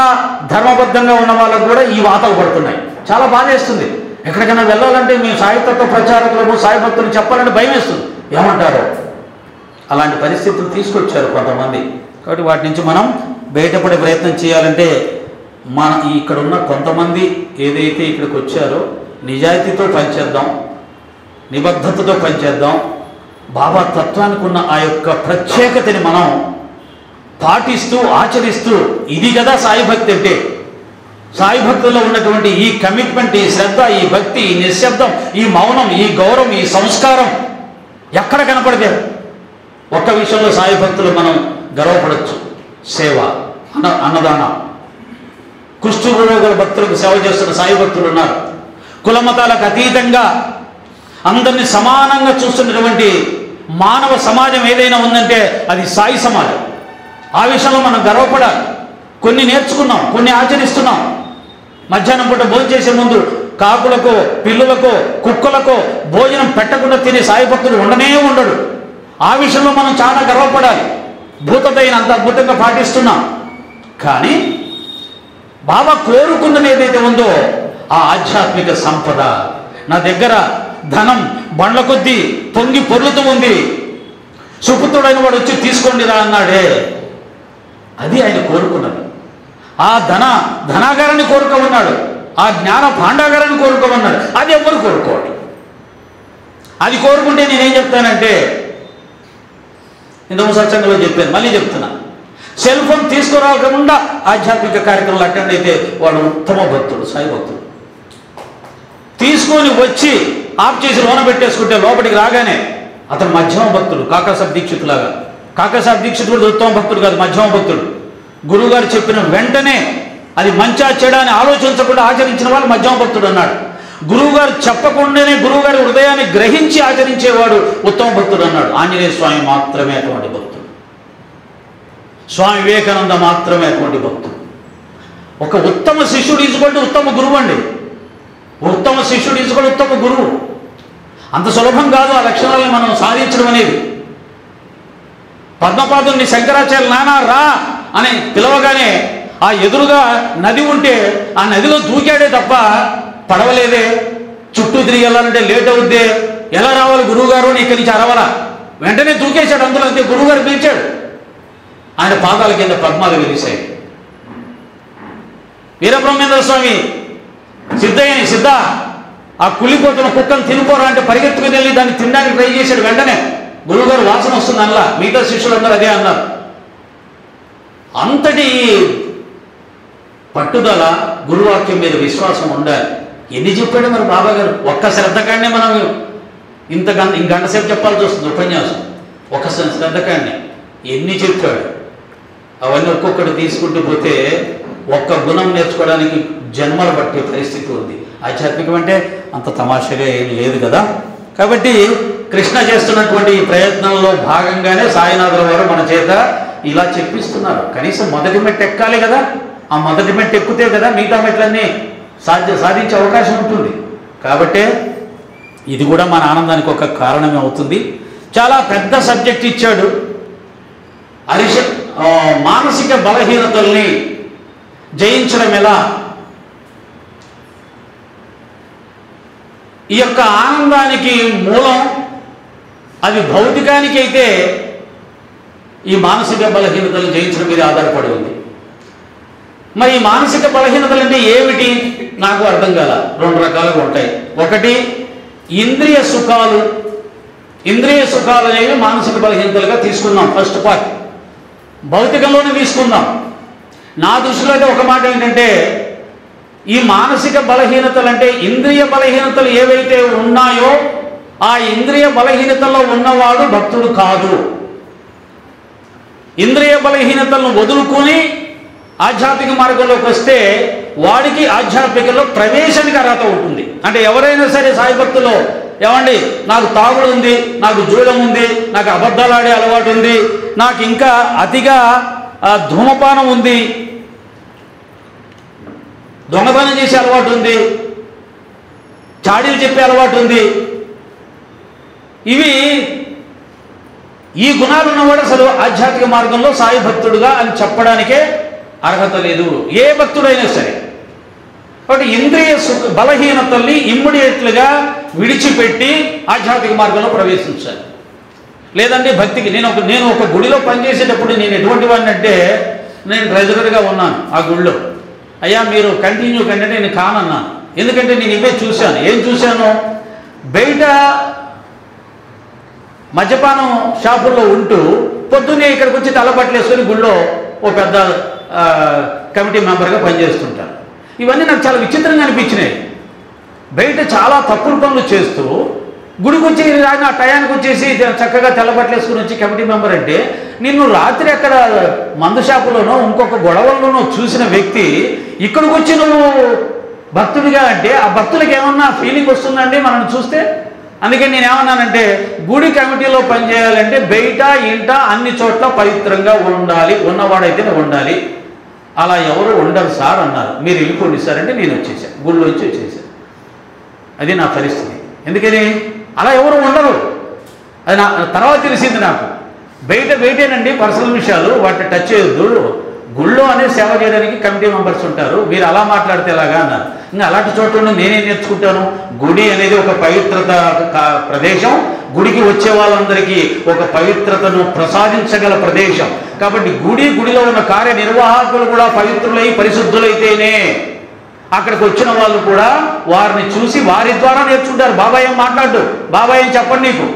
ధర్మబద్ధంగా ఉన్న వాళ్ళకు కూడా ఈ వాతలు పడుతున్నాయి. చాలా బాధేస్తుంది. ఎక్కడికైనా వెళ్ళాలంటే మేము సాయితత్వ ప్రచారకులకు, సాయి భక్తులు చెప్పాలంటే భయం వేస్తుంది, ఏమంటారో. అలాంటి పరిస్థితులు తీసుకొచ్చారు కొంతమంది. కాబట్టి వాటి నుంచి మనం బయటపడే ప్రయత్నం చేయాలంటే ఇక్కడ ఉన్న కొంతమంది ఏదైతే ఇక్కడికి వచ్చారో నిజాయితీతో పనిచేద్దాం, నిబద్ధతతో పనిచేద్దాం. బాబా తత్వానికి ఉన్న ఆ యొక్క ప్రత్యేకతని మనం పాటిస్తూ ఆచరిస్తూ, ఇది కదా సాయి భక్తి అంటే. సాయి భక్తుల్లో ఉన్నటువంటి ఈ కమిట్మెంట్, ఈ శ్రద్ధ, ఈ భక్తి, ఈ నిశ్శబ్దం, ఈ మౌనం, ఈ గౌరవం, ఈ సంస్కారం ఎక్కడ కనపడితే ఒక్క విషయంలో సాయి భక్తులు మనం గర్వపడవచ్చు, సేవ, అన్నదానం. కుష్ఠరోగుల భక్తులకు సేవ చేస్తున్న సాయి భక్తులు ఉన్నారు. కులమతాలకు అతీతంగా అందరినీ సమానంగా చూస్తున్నటువంటి మానవ సమాజం ఏదైనా ఉందంటే అది సాయి సమాజం. ఆ విషయంలో మనం గర్వపడాలి. కొన్ని నేర్చుకున్నాం, కొన్ని ఆచరిస్తున్నాం. మధ్యాహ్నం పూట భోజనం చేసే ముందు కాకులకు, పిల్లులకు, కుక్కలకు భోజనం పెట్టకుండా తినే సాయి భక్తుడు ఉండనే ఉండడు. ఆ విషయంలో మనం చాలా గర్వపడాలి. భూతదయను అంత అద్భుతంగా పాటిస్తున్నాం. కానీ బాబా కోరుకున్నది ఏదైతే ఉందో ఆ ఆధ్యాత్మిక సంపద, నా దగ్గర ధనం బండ్ల కొద్దీ పొంగి పొర్లుతూ ఉంది, సుపుత్రుడైన వాడు వచ్చి తీసుకోండి రా అన్నాడే, అది ఆయన కోరుకున్నది. ఆ ధనాగారాన్ని కోరుకోమన్నాడు, ఆ జ్ఞాన భాండాగారాన్ని కోరుకోమన్నాడు. అది ఎవ్వరు కోరుకోవట్లేదు. అది కోరుకుంటే నేనేం చెప్తానంటే, ఇంతకు సత్సంగంలో చెప్పాను, మళ్ళీ చెప్తున్నా, సెల్ ఫోన్ తీసుకురాకుండా ఆధ్యాత్మిక కార్యక్రమాలు అటెండ్ అయితే వాడు ఉత్తమ భక్తుడు, సాయి భక్తుడు. తీసుకొని వచ్చి ఆఫ్ చేసి లోన పెట్టేసుకుంటే లోపలికి రాగానే అతను మధ్యమ భక్తుడు, కాకాసాబ్ దీక్షితులాగా. కాకాసాబ్ దీక్షితుడు కూడా ఉత్తమ భక్తుడు కాదు, మధ్యమ భక్తుడు. గురువుగారు చెప్పిన వెంటనే అది మంచా చెడా అని ఆలోచించకుండా ఆచరించిన వాళ్ళు మధ్యమ భక్తుడు అన్నాడు. గురువుగారు చెప్పకుండానే గురువుగారి హృదయాన్ని గ్రహించి ఆచరించేవాడు ఉత్తమ భక్తుడు అన్నాడు. ఆంజనేయ స్వామి మాత్రమే అటువంటి భక్తుడు, స్వామి వివేకానంద మాత్రమే అటువంటి భక్తుడు. ఒక ఉత్తమ శిష్యుడు ఈజుకుంటే ఉత్తమ గురువు అండి. ఉత్తమ శిష్యుడు ఈజుకుంటే ఉత్తమ గురువు. అంత సులభం కాదు ఆ లక్షణాలను మనం సాధించడం అనేది. పద్మపాదుని శంకరాచార్య నానా రా అని పిలవగానే ఆ ఎదురుగా నది ఉంటే ఆ నదిలో దూకాడే తప్ప పడవలేదే, చుట్టూ తిరిగి వెళ్ళాలంటే లేట్ అవుద్దే, ఎలా రావాలి గురువుగారు అని ఇక్కడి నుంచి అరవలా, వెంటనే దూకేశాడు. అందులో అంతే గురువుగారు పిలిచాడు. ఆయన పాదాల కింద పద్మాలు విరిశాయి. వీరబ్రహ్మేంద్ర స్వామి సిద్ధ ఆ కుళ్ళిపోతున్న కుక్కను తినిపోరా అంటే పరిగెత్తుకుని వెళ్ళి దాన్ని తినడానికి ట్రై చేశాడు. వెంటనే గురువుగారు వాసన వస్తుంది అలా, మిగతా శిష్యులందరూ అదే అన్నారు. అంతటి పట్టుదల, గురువాక్యం మీద విశ్వాసం ఉండాలి. ఎన్ని చెప్పాడు మరి బాబా గారు? ఒక్క శ్రద్ధ కాడనే మనం ఇంత గంట సేపు చెప్పాల్సి వస్తుంది ఉపన్యాసం. ఒక శ్రద్ధ కాడనే ఎన్ని చెప్పాడు. అవన్నీ ఒక్కొక్కటి తీసుకుంటూ పోతే ఒక్క గుణం నేర్చుకోవడానికి జన్మలు పట్టే పరిస్థితి ఉంది. ఆధ్యాత్మికం అంటే అంత తమాషగా ఏం లేదు కదా. కాబట్టి కృష్ణ చేస్తున్నటువంటి ఈ ప్రయత్నంలో భాగంగానే సాయినాథుల వారు మన చేత ఇలా చెప్పిస్తున్నారు. కనీసం మొదటి మెట్టు ఎక్కాలి కదా. ఆ మొదటి మెట్టు ఎక్కితే కదా మిగతా మెట్లన్నీ సాధించే అవకాశం ఉంటుంది. కాబట్టే ఇది కూడా మన ఆనందానికి ఒక కారణమే అవుతుంది. చాలా పెద్ద సబ్జెక్ట్ ఇచ్చాడు. మానసిక బలహీనతల్ని జయించడం ఎలా, ఈ యొక్క ఆనందానికి మూలం అది భౌతికానికి అయితే ఈ మానసిక బలహీనతలను జయించడం మీద ఆధారపడి ఉంది. మరి ఈ మానసిక బలహీనతలు అంటే ఏమిటి నాకు అర్థం కాల. రెండు రకాలుగా ఉంటాయి. ఒకటి ఇంద్రియ సుఖాలు. ఇంద్రియ సుఖాలు అనేవి మానసిక బలహీనతలుగా తీసుకుందాం. ఫస్ట్ పార్ట్ భౌతికంలోనే తీసుకుందాం. నా దృష్టిలో అయితే ఒక మాట ఏంటంటే, ఈ మానసిక బలహీనతలు అంటే ఇంద్రియ బలహీనతలు ఏవైతే ఉన్నాయో ఆ ఇంద్రియ బలహీనతల్లో ఉన్నవాడు భక్తుడు కాదు. ఇంద్రియ బలహీనతలను వదులుకొని ఆధ్యాత్మిక మార్గంలోకి వస్తే వాడికి ఆధ్యాత్మికలో ప్రవేశానికి అర్హత ఉంటుంది. అంటే ఎవరైనా సరే సాయి భక్తుల్లో, ఏమండి నాకు తాగుడు ఉంది, నాకు జూదం ఉంది, నాకు అబద్ధాలు ఆడే అలవాటు ఉంది, నాకు ఇంకా అతిగా ధూమపానం ఉంది, దొంగతనం చేసే అలవాటు ఉంది, చాడీలు చెప్పే అలవాటు ఉంది, ఇవి ఈ గుణాలు ఉన్నవాడు అసలు ఆధ్యాత్మిక మార్గంలో సాయి భక్తుడుగా అని చెప్పడానికే అర్హత లేదు, ఏ భక్తుడైనా సరే. కాబట్టి ఇంద్రియ బలహీనతల్ని ఇమ్మీడియట్లుగా విడిచిపెట్టి ఆధ్యాత్మిక మార్గంలో ప్రవేశించాలి. లేదంటే భక్తికి నేను ఒక గుడిలో పనిచేసేటప్పుడు నేను ఎటువంటి వాడిని అంటే, నేను ట్రెజరర్గా ఉన్నాను ఆ గుడిలో. అయ్యా మీరు కంటిన్యూ కంటే నేను కానన్నాను. ఎందుకంటే నేను ఇవే చూశాను. ఏం చూశాను, బయట మద్యపానం షాపుల్లో ఉంటూ పొద్దున్నే ఇక్కడికి వచ్చి తలబట్టలు వేసుకొని గుళ్ళో ఓ పెద్ద కమిటీ మెంబర్గా పనిచేస్తుంటారు. ఇవన్నీ నాకు చాలా విచిత్రంగా అనిపించినాయి. బయట చాలా తప్పుడు పనులు చేస్తూ గుడికి వచ్చి ఆ టయానికి వచ్చేసి చక్కగా తెల్లబట్టలు వేసుకుని వచ్చి కమిటీ మెంబర్ అంటే, నిన్ను రాత్రి అక్కడ మందు షాపులోనో ఇంకొక గొడవల్లోనో చూసిన వ్యక్తి ఇక్కడికి వచ్చి నువ్వు భక్తుడిగా అంటే ఆ భక్తులకి ఏమన్నా ఫీలింగ్ వస్తుందండి మనం చూస్తే? అందుకని నేను ఏమన్నానంటే, గుడి కమిటీలో పనిచేయాలంటే బయట ఇంట అన్ని చోట్ల పవిత్రంగా ఉండాలి, ఉన్నవాడైతేనే ఉండాలి. అలా ఎవరు ఉండరు సార్ అన్నారు. మీరు వెళ్ళిపోండి సార్ అంటే నేను వచ్చేసాను, గుళ్ళో వచ్చి వచ్చేసాను. అది నా పరిస్థితి. ఎందుకని అలా ఎవరు ఉండరు. అది నా తర్వాత తెలిసింది నాకు. బయటేనండి పర్సనల్ విషయాలు, వాటిని టచ్ చేయొద్దు, గుళ్ళో అనే సేవ చేయడానికి కమిటీ మెంబర్స్ ఉంటారు, మీరు అలా మాట్లాడితే ఎలాగా అన్నారు. ఇంకా అలాంటి చోట్ల నేనేం నేర్చుకుంటాను? గుడి అనేది ఒక పవిత్రత ప్రదేశం, గుడికి వచ్చే వాళ్ళందరికీ ఒక పవిత్రతను ప్రసాదించగల ప్రదేశం. కాబట్టి గుడిలో ఉన్న కార్యనిర్వాహకులు కూడా పవిత్రులై పరిశుద్ధులైతేనే అక్కడికి వచ్చిన వాళ్ళు కూడా వారిని చూసి వారి ద్వారా నేర్చుకుంటారు. బాబాయ్ ఏం మాట్లాడు, బాబాయ్ ఏం చెప్పండి నీకు.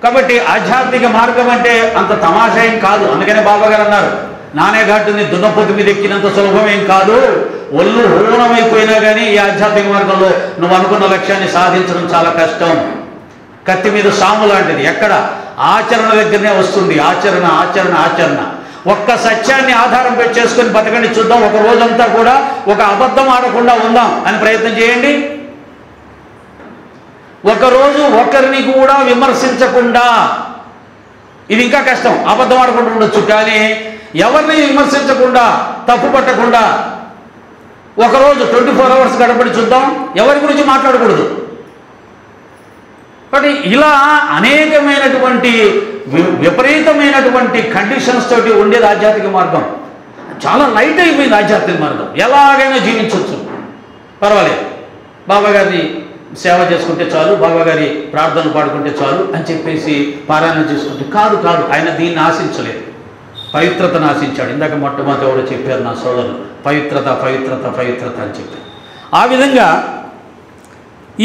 కాబట్టి ఆధ్యాత్మిక మార్గం అంటే అంత తమాషా ఏం కాదు. అందుకనే బాబా గారు అన్నారు, నానే ఘాటుని దున్నపోతు మీద ఎక్కినంత సులభమేం కాదు, ఒళ్ళు హూనమైపోయినా కానీ ఈ ఆధ్యాత్మిక మార్గంలో నువ్వు అనుకున్న లక్ష్యాన్ని సాధించడం చాలా కష్టం. కత్తి మీద సాము లాంటిది, ఎక్కడ ఆచరణ దగ్గరనే వస్తుంది. ఆచరణ ఆచరణ ఆచరణ. ఒక్క సత్యాన్ని ఆధారం పెట్టి చేసుకొని బతకండి, చూద్దాం. ఒక రోజంతా కూడా ఒక అబద్ధం ఆడకుండా ఉందాం అని ప్రయత్నం చేయండి. ఒకరోజు ఒకరిని కూడా విమర్శించకుండా, ఇది ఇంకా కష్టం, అబద్ధం ఆడకుండా ఉండొచ్చు. కానీ ఎవరిని విమర్శించకుండా, తప్పు పట్టకుండా ఒకరోజు 24 hours గడపడి చూద్దాం. ఎవరి గురించి మాట్లాడకూడదు. కాబట్టి ఇలా అనేకమైనటువంటి విపరీతమైనటువంటి కండిషన్స్ తోటి ఉండేది ఆధ్యాత్మిక మార్గం. చాలా లైట్ అయిపోయింది ఆధ్యాత్మిక మార్గం. ఎలాగైనా జీవించవచ్చు, పర్వాలేదు, బాబాగారిని సేవ చేసుకుంటే చాలు, బాబాగారి ప్రార్థనలు పాడుకుంటే చాలు అని చెప్పేసి పారాయణ చేసుకుంటే కాదు. ఆయన దీన్ని ఆశించలేదు, పవిత్రతను ఆశించాడు. ఇందాక మొట్టమొదటి ఎవరో చెప్పారు నా సోదరులు, పవిత్రత అని చెప్పారు. ఆ విధంగా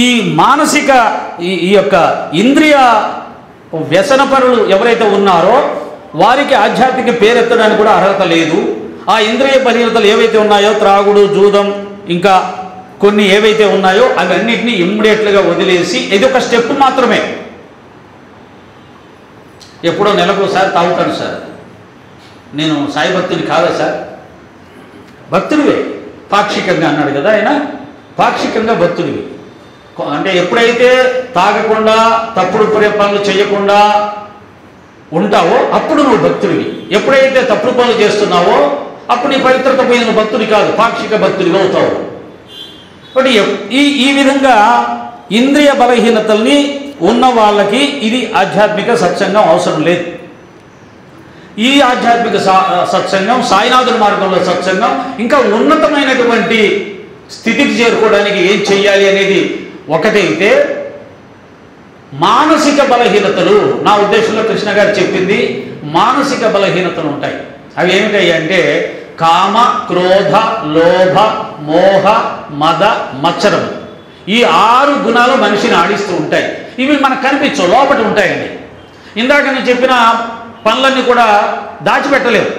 ఈ మానసిక ఈ యొక్క ఇంద్రియ వ్యసనపరులు ఎవరైతే ఉన్నారో వారికి ఆధ్యాత్మిక పేరెత్తడానికి కూడా అర్హత లేదు. ఆ ఇంద్రియ బలహీనతలు ఏవైతే ఉన్నాయో, త్రాగుడు, జూదం, ఇంకా కొన్ని ఏవైతే ఉన్నాయో అవన్నిటినీ ఇమ్మీడియట్లుగా వదిలేసి, ఇది ఒక స్టెప్ మాత్రమే. ఎప్పుడో నెలకోసారి తాగుతాడు సార్, నేను సాయి భక్తుని కాదా సార్? భక్తుడివే, పాక్షికంగా అన్నాడు కదా ఆయన, పాక్షికంగా భక్తుడివి. అంటే ఎప్పుడైతే తాగకుండా తప్పుడు పనులు చేయకుండా ఉంటావో అప్పుడు నువ్వు భక్తుడివి. ఎప్పుడైతే తప్పుడు పనులు చేస్తున్నావో అప్పుడు నీ పవిత్రత పోయిన భక్తుడి కాదు, పాక్షిక భక్తుడిగా అవుతావు. కాబట్టి ఈ విధంగా ఇంద్రియ బలహీనతల్ని ఉన్న వాళ్ళకి ఇది ఆధ్యాత్మిక సత్సంగం అవసరం లేదు. ఈ ఆధ్యాత్మిక సత్సంగం, సాయినాథుని మార్గంలో సత్సంగం, ఇంకా ఉన్నతమైనటువంటి స్థితికి చేరుకోవడానికి ఏం చెయ్యాలి అనేది ఒకటైతే, మానసిక బలహీనతలు, నా ఉద్దేశంలో కృష్ణ గారు చెప్పింది మానసిక బలహీనతలు ఉంటాయి. అవి ఏమిటాయి అంటే కామ, క్రోధ, లోభ, మోహ, మద, మత్సరం. ఈ 6 గుణాలు మనిషిని ఆడిస్తూ ఉంటాయి. ఇవి మనకు కనిపించవు, లోపల ఉంటాయండి. ఇందాక నేను చెప్పిన పనులన్నీ కూడా దాచిపెట్టలేము.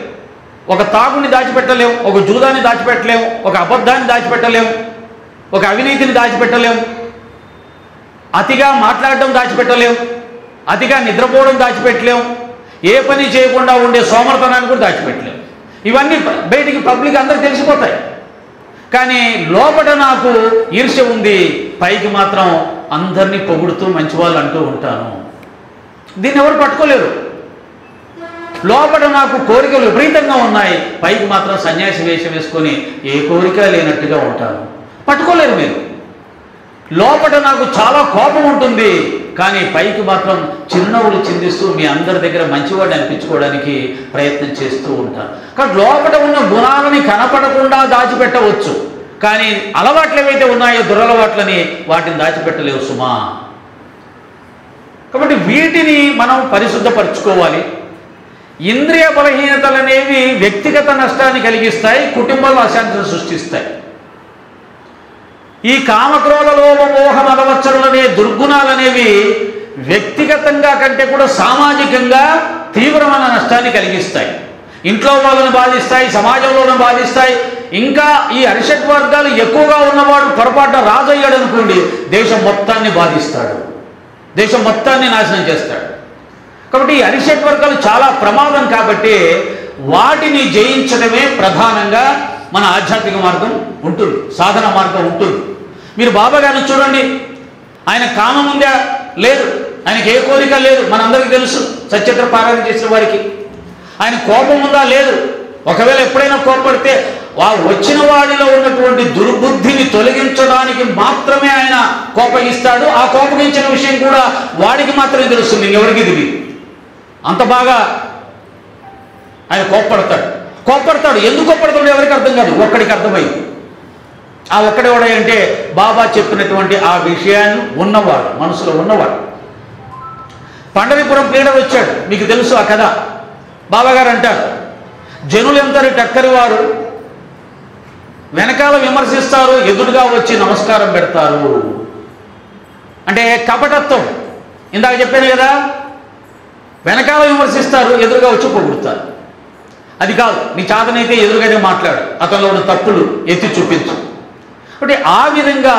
ఒక తాగుని దాచిపెట్టలేము, ఒక జూదాన్ని దాచిపెట్టలేము, ఒక అబద్ధాన్ని దాచిపెట్టలేము, ఒక అవినీతిని దాచిపెట్టలేము, అతిగా మాట్లాడడం దాచిపెట్టలేము, అతిగా నిద్రపోవడం దాచిపెట్టలేము, ఏ పని చేయకుండా ఉండే సోమర్తనాన్ని కూడా దాచిపెట్టలేము. ఇవన్నీ బయటికి పబ్లిక్ అందరికి తెలిసిపోతాయి. కానీ లోపల నాకు ఈర్ష్య ఉంది, పైకి మాత్రం అందరినీ పొగుడుతూ మంచివాళ్ళు అంటూ ఉంటాను. దీన్ని ఎవరు పట్టుకోలేరు. లోపల నాకు కోరికలు విపరీతంగా ఉన్నాయి, పైకి మాత్రం సన్యాసి వేషం వేసుకొని ఏ కోరిక లేనట్టుగా ఉంటాను. పట్టుకోలేరు మీరు. లోపల నాకు చాలా కోపం ఉంటుంది, కానీ పైకి మాత్రం చిరునవ్వులు చిందిస్తూ మీ అందరి దగ్గర మంచివాడిని అనిపించుకోవడానికి ప్రయత్నం చేస్తూ ఉంటాను. కానీ లోపల ఉన్న గుణాలని కనపడకుండా దాచిపెట్టవచ్చు, కానీ అలవాట్లు ఏవైతే ఉన్నాయో దురలవాట్లని వాటిని దాచిపెట్టలేవు సుమా. కాబట్టి వీటిని మనం పరిశుద్ధపరచుకోవాలి. ఇంద్రియ బలహీనతలు అనేవి వ్యక్తిగత నష్టాన్ని కలిగిస్తాయి, కుటుంబంలో అశాంతిని సృష్టిస్తాయి. ఈ కామక్రోధ లోభ మోహ మదవచ్చరులనే దుర్గుణాలనేవి వ్యక్తిగతంగా కంటే కూడా సామాజికంగా తీవ్రమైన నష్టాన్ని కలిగిస్తాయి. ఇంట్లో వాళ్ళని బాధిస్తాయి, సమాజంలోనూ బాధిస్తాయి. ఇంకా ఈ అరిషడ్ వర్గాలు ఎక్కువగా ఉన్నవాడు పొరపాటున రాజు అయ్యాడు అనుకోండి, దేశం మొత్తాన్ని బాధిస్తాడు, దేశం మొత్తాన్ని నాశనం చేస్తాడు. కాబట్టి ఈ అరిషడ్ వర్గాలు చాలా ప్రమాదం. కాబట్టి వాటిని జయించడమే ప్రధానంగా మన ఆధ్యాత్మిక మార్గం ఉంటుంది, సాధన మార్గం ఉంటుంది. మీరు బాబా గారిని చూడండి, ఆయన కామం ఉందా? లేదు. ఆయనకి ఏ కోరిక లేదు, మనందరికీ తెలుసు సత్యత్ర పారాయణ చేసిన వారికి. ఆయన కోపం ఉందా? లేదు. ఒకవేళ ఎప్పుడైనా కోపడితే వచ్చిన వాడిలో ఉన్నటువంటి దుర్బుద్ధిని తొలగించడానికి మాత్రమే ఆయన కోపగిస్తాడు. ఆ కోపగించిన విషయం కూడా వాడికి మాత్రమే తెలుస్తుంది, ఇంకెవరికి తెలియదు. అంత బాగా ఆయన కోప్పడతాడు. ఎందుకు కోప్పడతాడు ఎవరికి అర్థం కాదు, ఒక్కడికి అర్థమైంది. ఆ ఒక్కడెవడ అంటే బాబా చెప్పినటువంటి ఆ విషయాన్ని ఉన్నవాడు, మనసులో ఉన్నవాడు. పండరిపురం పీడ వచ్చాడు, మీకు తెలుసు ఆ కథ. బాబాగారు అంటారు, జనులెంతటి టక్కరి వారు, వెనకాల విమర్శిస్తారు, ఎదురుగా వచ్చి నమస్కారం పెడతారు. అంటే కపటత్వం. ఇందాక చెప్పాను కదా, వెనకాల విమర్శిస్తారు, ఎదురుగా వచ్చి పొగుడుతారు. అది కాదు, నీ చాతనైతే ఎదురుగానే మాట్లాడు, అతనిలో ఉన్న తప్పులు ఎత్తి చూపించు. అంటే ఆ విధంగా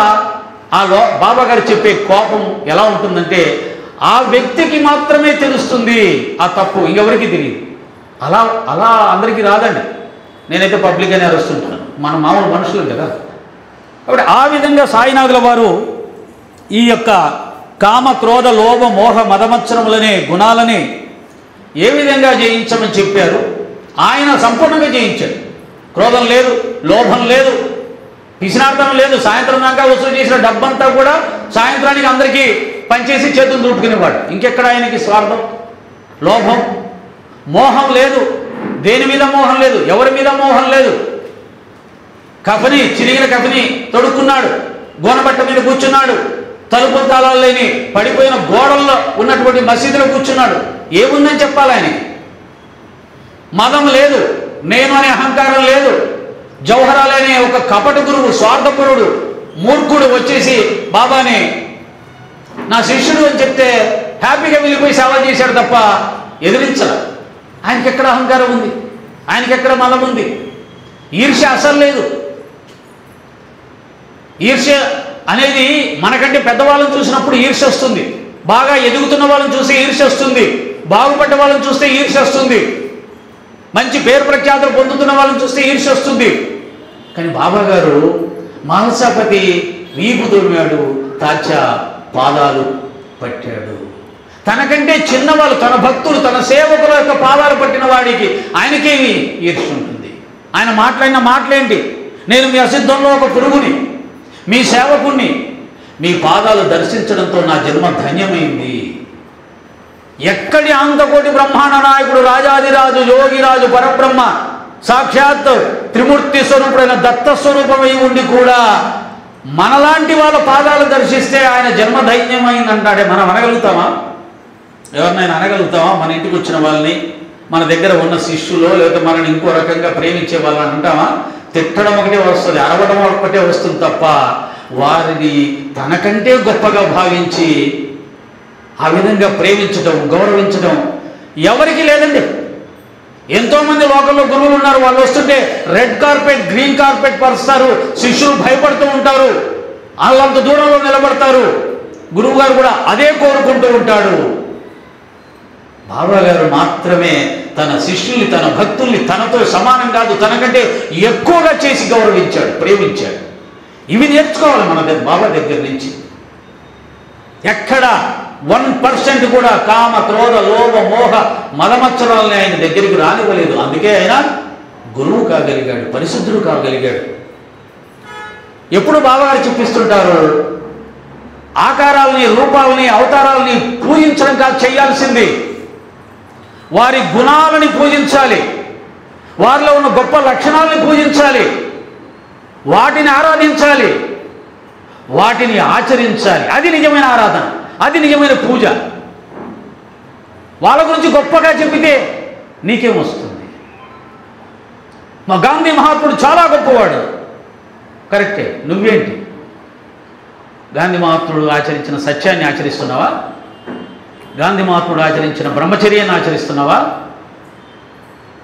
బాబా గారు చెప్పే కోపం ఎలా ఉంటుందంటే ఆ వ్యక్తికి మాత్రమే తెలుస్తుంది ఆ తప్పు, ఇంకెవరికి తెలియదు. అలా అందరికీ రాదండి. నేనైతే పబ్లిక్ అని అరుస్తుంటాను, మన మామూలు మనుషులు కదా. కాబట్టి ఆ విధంగా సాయినాథుల వారు ఈ యొక్క కామ క్రోధ లోభ మోహ మదమత్సరములనే గుణాలని ఏ విధంగా జయించమని చెప్పారు, ఆయన సంపూర్ణంగా జయించాడు. క్రోధం లేదు, లోభం లేదు, పిసినార్థం లేదు. సాయంత్రం దాకా వసూలు చేసిన డబ్బంతా కూడా సాయంత్రానికి అందరికీ పనిచేసి చేతులు దుట్టుకునేవాడు. ఇంకెక్కడ ఆయనకి స్వార్థం, లోభం, మోహం లేదు. దేని మీద మోహం లేదు, ఎవరి మీద మోహం లేదు. కఫని, చిరిగిన కఫని తొడుక్కున్నాడు, గోనబట్ట మీద కూర్చున్నాడు, తలుపులు తాళాలు లేని పడిపోయిన గోడల్లో ఉన్నటువంటి మసీదులో కూర్చున్నాడు. ఏముందని చెప్పాలి ఆయనకి? మదం లేదు, నేను అనే అహంకారం లేదు. జవహరాల్ అనే ఒక కపట గురువు, స్వార్థపరుడు, మూర్ఖుడు వచ్చేసి బాబాని నా శిష్యుడు అని చెప్తే హ్యాపీగా వెళ్ళిపోయి సేవ చేశాడు తప్ప ఎదిరించరు. ఆయనకి ఎక్కడ అహంకారం ఉంది? ఆయనకి ఎక్కడ మదం ఉంది? ఈర్ష్య అసలు లేదు. ఈర్ష్య అనేది మనకంటే పెద్దవాళ్ళని చూసినప్పుడు ఈర్ష్య వస్తుంది, బాగా ఎదుగుతున్న వాళ్ళని చూస్తే ఈర్ష్య వస్తుంది, బాగుపడ్డ వాళ్ళని చూస్తే ఈర్ష్య వస్తుంది, మంచి పేరు ప్రఖ్యాతులు పొందుతున్న వాళ్ళని చూస్తే ఈర్ష్య వస్తుంది. కానీ బాబా గారు మానసాపతి వీపు దొరిమాడు, తాచా పాదాలు పట్టాడు. తనకంటే చిన్నవాళ్ళు, తన భక్తులు, తన సేవకుల యొక్క పాదాలు పట్టిన వాడికి ఆయనకేమి ఈర్ష్య ఉంటుంది? ఆయన మాట్లాడిన మాటలేంటి? నేను మీ అసిద్ధంలో ఒక పురుగుని, మీ సేవకుణ్ణి, మీ పాదాలు దర్శించడంతో నా జన్మ ధన్యమైంది. ఎక్కడి అంతకోటి బ్రహ్మాండ నాయకుడు, రాజాదిరాజు, యోగిరాజు, పరబ్రహ్మ, సాక్షాత్ త్రిమూర్తి స్వరూపుడైన దత్తస్వరూపమై ఉండి కూడా మనలాంటి వాళ్ళ పాదాలు దర్శిస్తే ఆయన జన్మ ధైన్యమైంది అంటాడే. మనం అనగలుగుతామా? ఎవరినైనా అనగలుగుతామా? మన ఇంటికి వచ్చిన వాళ్ళని, మన దగ్గర ఉన్న శిష్యులో, లేకపోతే మనని ఇంకో రకంగా ప్రేమించే వాళ్ళని అంటామా? తిట్టడం ఒకటే వస్తుంది, అరవడం ఒకటే వస్తుంది తప్ప వారిని తనకంటే గొప్పగా భావించి ఆ విధంగా ప్రేమించడం, గౌరవించడం ఎవరికి లేదండి. ఎంతోమంది లోకల్లో గురువులు ఉన్నారు, వాళ్ళు వస్తుంటే రెడ్ కార్పెట్, గ్రీన్ కార్పెట్ పరుస్తారు, శిష్యులు భయపడుతూ ఉంటారు, వాళ్ళంత దూరంలో నిలబడతారు. గురువు గారు కూడా అదే కోరుకుంటూ ఉంటాడు. బాబా గారు మాత్రమే తన శిష్యుల్ని, తన భక్తుల్ని తనతో సమానం కాదు, తనకంటే ఎక్కువగా చేసి గౌరవించాడు, ప్రేమించాడు. ఇవి నేర్చుకోవాలి మన బాబా దగ్గర నుంచి. ఎక్కడ 1% కూడా కామ, క్రోధ, లోభ, మోహ, మదమచ్చరాలని ఆయన దగ్గరికి రానివ్వలేదు. అందుకే ఆయన గురువు కాగలిగాడు, పరిశుద్ధుడు కాగలిగాడు. ఎప్పుడు బాబాగారు చెప్పిస్తుంటారు, ఆకారాలని, రూపాలని, అవతారాలని పూజించడం కాదు చేయాల్సింది, వారి గుణాలని పూజించాలి, వారిలో ఉన్న గొప్ప లక్షణాలని పూజించాలి, వాటిని ఆరాధించాలి, వాటిని ఆచరించాలి. అది నిజమైన ఆరాధన, అది నిజమైన పూజ. వాళ్ళ గురించి గొప్పగా చెప్పితే నీకేమొస్తుంది? మా గాంధీ మహాత్ముడు చాలా గొప్పవాడు, కరెక్టే. నువ్వేంటి? గాంధీ మహాత్ముడు ఆచరించిన సత్యాన్ని ఆచరిస్తున్నావా? గాంధీ మహాత్ముడు ఆచరించిన బ్రహ్మచర్యాన్ని ఆచరిస్తున్నావా?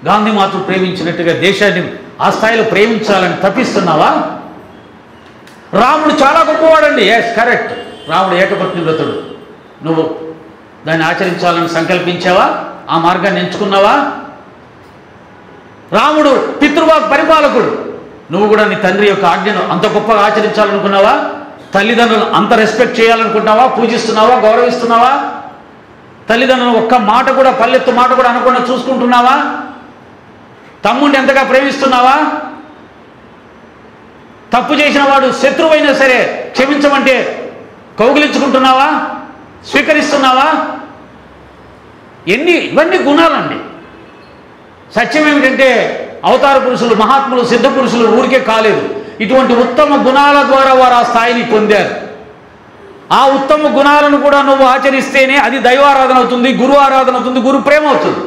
గాంధీ మహాత్ముడు ప్రేమించినట్టుగా దేశాన్ని ఆ స్థాయిలో ప్రేమించాలని తప్పిస్తున్నావా? రాముడు చాలా గొప్పవాడండి, ఎస్ కరెక్ట్. రాముడు ఏకపత్ని వ్రతుడు. నువ్వు దాన్ని ఆచరించాలని సంకల్పించావా? ఆ మార్గాన్ని ఎంచుకున్నావా? రాముడు పితృవాక్ పరిపాలకుడు. నువ్వు కూడా నీ తండ్రి యొక్క ఆజ్ఞను అంత గొప్పగా ఆచరించాలనుకున్నావా? తల్లిదండ్రులను అంత రెస్పెక్ట్ చేయాలనుకుంటున్నావా? పూజిస్తున్నావా? గౌరవిస్తున్నావా? తల్లిదండ్రులను ఒక్క మాట కూడా, పల్లెత్తు మాట కూడా అనకుండా చూసుకుంటున్నావా? తమ్ముడిని ఎంతగా ప్రేమిస్తున్నావా? తప్పు చేసిన వాడు శత్రువైనా సరే క్షమించమంటే కౌగిలించుకుంటున్నావా? స్వీకరిస్తున్నావా? ఇవన్నీ గుణాలండి. సత్యం ఏమిటంటే అవతార పురుషులు, మహాత్ములు, సిద్ధ పురుషులు ఊరికే కాలేదు. ఇటువంటి ఉత్తమ గుణాల ద్వారా వారు ఆ స్థాయిని పొందారు. ఆ ఉత్తమ గుణాలను కూడా నువ్వు ఆచరిస్తేనే అది దైవారాధన అవుతుంది, గురు ఆరాధన అవుతుంది, గురు ప్రేమ అవుతుంది.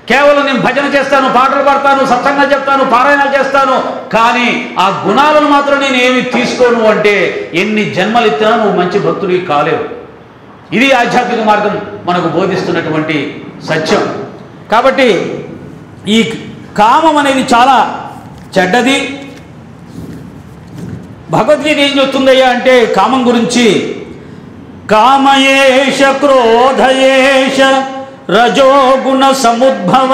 కేవలం నేను భజన చేస్తాను, పాటలు పాడతాను, సత్సంగా చెప్తాను, పారాయణాలు చేస్తాను, కానీ ఆ గుణాలను మాత్రం నేను ఏమి తీసుకోను అంటే ఎన్ని జన్మలు ఎత్తినా నువ్వు మంచి భక్తుడివి కాలేవు. ఇది ఆధ్యాత్మిక మార్గం మనకు బోధిస్తున్నటువంటి సత్యం. కాబట్టి ఈ కామం అనేది చాలా చెడ్డది. భగవద్గీత ఏం చెప్తుందయ్యా అంటే కామం గురించి, కామయేష క్రోధయేష రజోగుణ సముద్భవ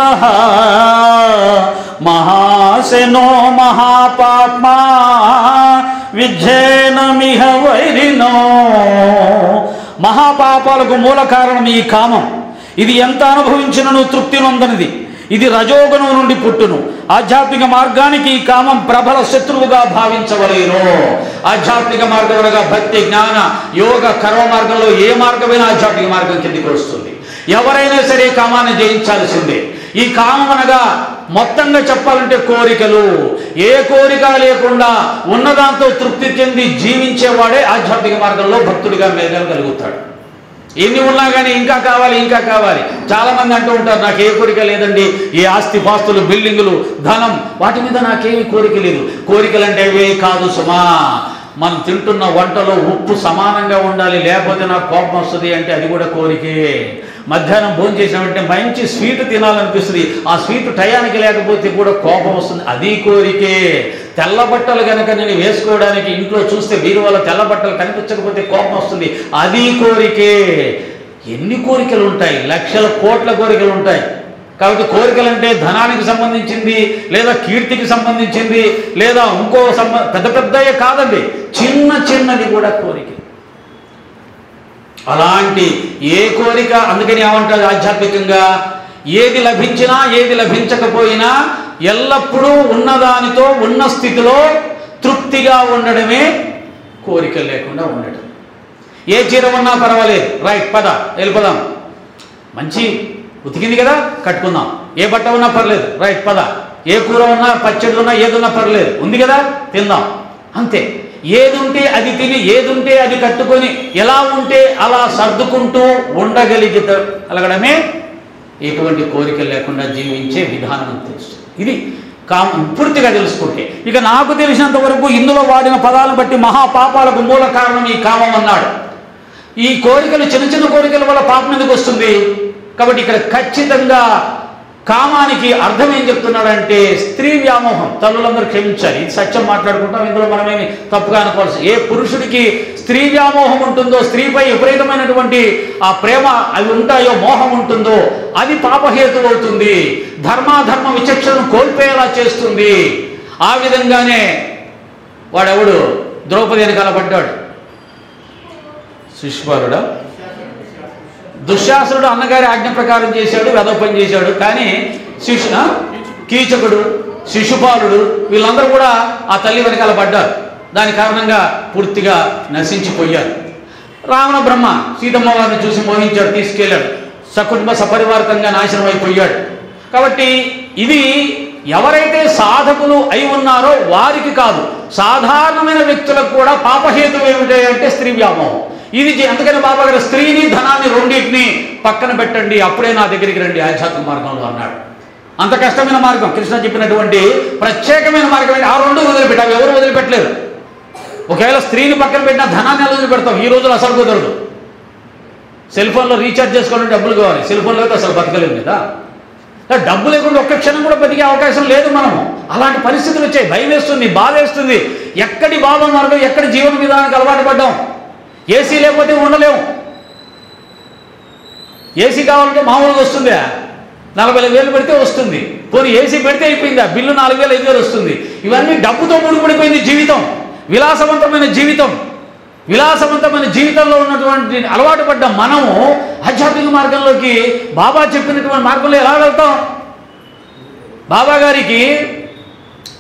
మహాశనో మహాపాప్మా విజ్ఞేనమిహ వైరినో. మహాపాపాలకు మూల కారణం ఈ కామం. ఇది ఎంత అనుభవించినను తృప్తి నొందనిది. ఇది రజోగుణం నుండి పుట్టును. ఆధ్యాత్మిక మార్గానికి ఈ కామం ప్రబల శత్రువుగా భావించవలేను. ఆధ్యాత్మిక మార్గములుగా భక్తి, జ్ఞాన, యోగ, కర్మ మార్గంలో ఏ మార్గమైనా ఆధ్యాత్మిక మార్గం కిందికి వస్తుంది. ఎవరైనా సరే కామాన్ని జయించాల్సిందే. ఈ కామం అనగా మొత్తంగా చెప్పాలంటే కోరికలు. ఏ కోరిక లేకుండా ఉన్నదాంతో తృప్తి చెంది జీవించేవాడే ఆధ్యాత్మిక మార్గంలో భక్తుడిగా మెదగలుగుతాడు. ఎన్ని ఉన్నా కానీ ఇంకా కావాలి ఇంకా కావాలి. చాలామంది అంటూ ఉంటారు, నాకు ఏ కోరిక లేదండి, ఏ ఆస్తి పాస్తులు బిల్డింగులు ధనం వాటి మీద నాకేమి కోరిక లేదు. కోరికలు అంటే అవే కాదు సుమా. మనం తింటున్న వంటలో ఉప్పు సమానంగా ఉండాలి, లేకపోతే నాకు కోపం వస్తుంది అంటే అది కూడా కోరికే. మధ్యాహ్నం భోజనం చేసినట్టే మంచి స్వీట్ తినాలనిపిస్తుంది, ఆ స్వీట్ టయానికి లేకపోతే కూడా కోపం వస్తుంది, అది కోరికే. తెల్ల బట్టలు కనుక నేను వేసుకోవడానికి ఇంట్లో చూస్తే బీరువాల తెల్ల బట్టలు కనిపించకపోతే కోపం వస్తుంది, అది కోరికే. ఎన్ని కోరికలు ఉంటాయి, లక్షల కోట్ల కోరికలు ఉంటాయి. కాబట్టి కోరికలు అంటే ధనానికి సంబంధించింది, లేదా కీర్తికి సంబంధించింది, లేదా ఇంకో పెద్ద పెద్దయే కాదండి, చిన్న చిన్నది కూడా కోరిక. అలాంటి ఏ కోరిక, అందుకని ఏమంటారు ఆధ్యాత్మికంగా, ఏది లభించినా ఏది లభించకపోయినా ఎల్లప్పుడూ ఉన్నదానితో ఉన్న స్థితిలో తృప్తిగా ఉండడమే కోరిక లేకుండా ఉండడం. ఏ చీర ఉన్నా పర్వాలేదు, రైట్ పద వెళ్ళిపోదాం, మంచి ఉతికింది కదా కట్టుకుందాం. ఏ బట్ట ఉన్నా పర్లేదు, రైట్ పద. ఏ కూర ఉన్నా పచ్చడి ఉన్నా ఏదున్నా పర్లేదు, ఉంది కదా తిందాం, అంతే. ఏది ఉంటే అది తిని, ఏది ఉంటే అది కట్టుకొని, ఎలా ఉంటే అలా సర్దుకుంటూ ఉండగలగడమే ఎటువంటి కోరికలు లేకుండా జీవించే విధానం అని తెలుస్తుంది. ఇది పూర్తిగా తెలుసుకుంటే. ఇక నాకు తెలిసినంత వరకు ఇందులో వాడిన పదాలను బట్టి మహాపాపాలకు మూల కారణం ఈ కామం అన్నాడు. ఈ కోరికలు చిన్న చిన్న కోరికల వల్ల పాపం ఎందుకు వస్తుంది? కాబట్టి ఇక్కడ ఖచ్చితంగా కామానికి అర్థం ఏం చెప్తున్నాడంటే స్త్రీ వ్యామోహం. తల్లులందరూ క్షమించాలి, ఇది సత్యం మాట్లాడుకుంటాం, ఇందులో మనమేమి తప్పుగా అనుకోవాల్సి. ఏ పురుషుడికి స్త్రీ వ్యామోహం ఉంటుందో, స్త్రీపై విపరీతమైనటువంటి ఆ ప్రేమ అవి ఉంటాయో, మోహం ఉంటుందో, అది పాపహేతు అవుతుంది, ధర్మాధర్మ విచక్షణను కోల్పోయేలా చేస్తుంది. ఆ విధంగానే వాడెవడు ద్రౌపది వెనకాల పడ్డాడు, శిశుపాలుడా, దుశ్శాసనుడు అన్నగారి ఆజ్ఞ ప్రకారం చేశాడు, వెధవ పని చేశాడు. కానీ కీచకుడు, శిశుపాలుడు వీళ్ళందరూ కూడా ఆ తల్లి వెనకాల పడ్డారు. దాని కారణంగా పూర్తిగా నశించిపోయారు. రావణ బ్రహ్మ సీతమ్మ వారిని చూసి మోహించాడు, తీసుకెళ్ళాడు, సకుటుంబ సపరివారితంగా నాశనం అయిపోయాడు. కాబట్టి ఇది ఎవరైతే సాధకులు అయి ఉన్నారో వారికి కాదు, సాధారణమైన వ్యక్తులకు కూడా పాపహేతు ఏమిటి అంటే స్త్రీ వ్యామోహం. ఇది అందుకని బాబా గారు స్త్రీని ధనాన్ని రెండింటిని పక్కన పెట్టండి, అప్పుడే నా దగ్గరికి రండి ఆధ్యాత్మిక మార్గంలో అన్నాడు. అంత కష్టమైన మార్గం కృష్ణ చెప్పినటువంటి ప్రత్యేకమైన మార్గం ఏంటి? ఆ రెండు వదిలిపెట్టావు, ఎవరు వదిలిపెట్టలేరు. ఒకవేళ స్త్రీని పక్కన పెట్టినా ధనాన్ని వదిలిపెడతాం. ఈ రోజులు అసలు కుదరదు. సెల్ ఫోన్లో రీఛార్జ్ చేసుకోవాలంటే డబ్బులు కావాలి, సెల్ ఫోన్లో అయితే అసలు బతకలేము కదా. డబ్బు లేకుండా ఒక్క క్షణం కూడా బతికే అవకాశం లేదు మనము. అలాంటి పరిస్థితులు వచ్చాయి, భయం వేస్తుంది, బాధ వేస్తుంది. ఎక్కడి బాధ మార్గం, ఎక్కడి జీవన విధానానికి అలవాటు పడ్డాం. ఏసీ లేకపోతే ఉండలేము. ఏసీ కావాలంటే మామూలుగా వస్తుందా? 40,000 పెడితే వస్తుంది. పోనీ ఏసీ పెడితే అయిపోయిందా? బిల్లు 4,000 5,000 వస్తుంది. ఇవన్నీ డబ్బుతో ముడిపడిపోయింది జీవితం, విలాసవంతమైన జీవితం. విలాసవంతమైన జీవితంలో ఉన్నటువంటి అలవాటు పడ్డ మనము ఆధ్యాత్మిక మార్గంలోకి బాబా చెప్పినటువంటి మార్గంలో ఎలా వెళ్తాం? బాబా గారికి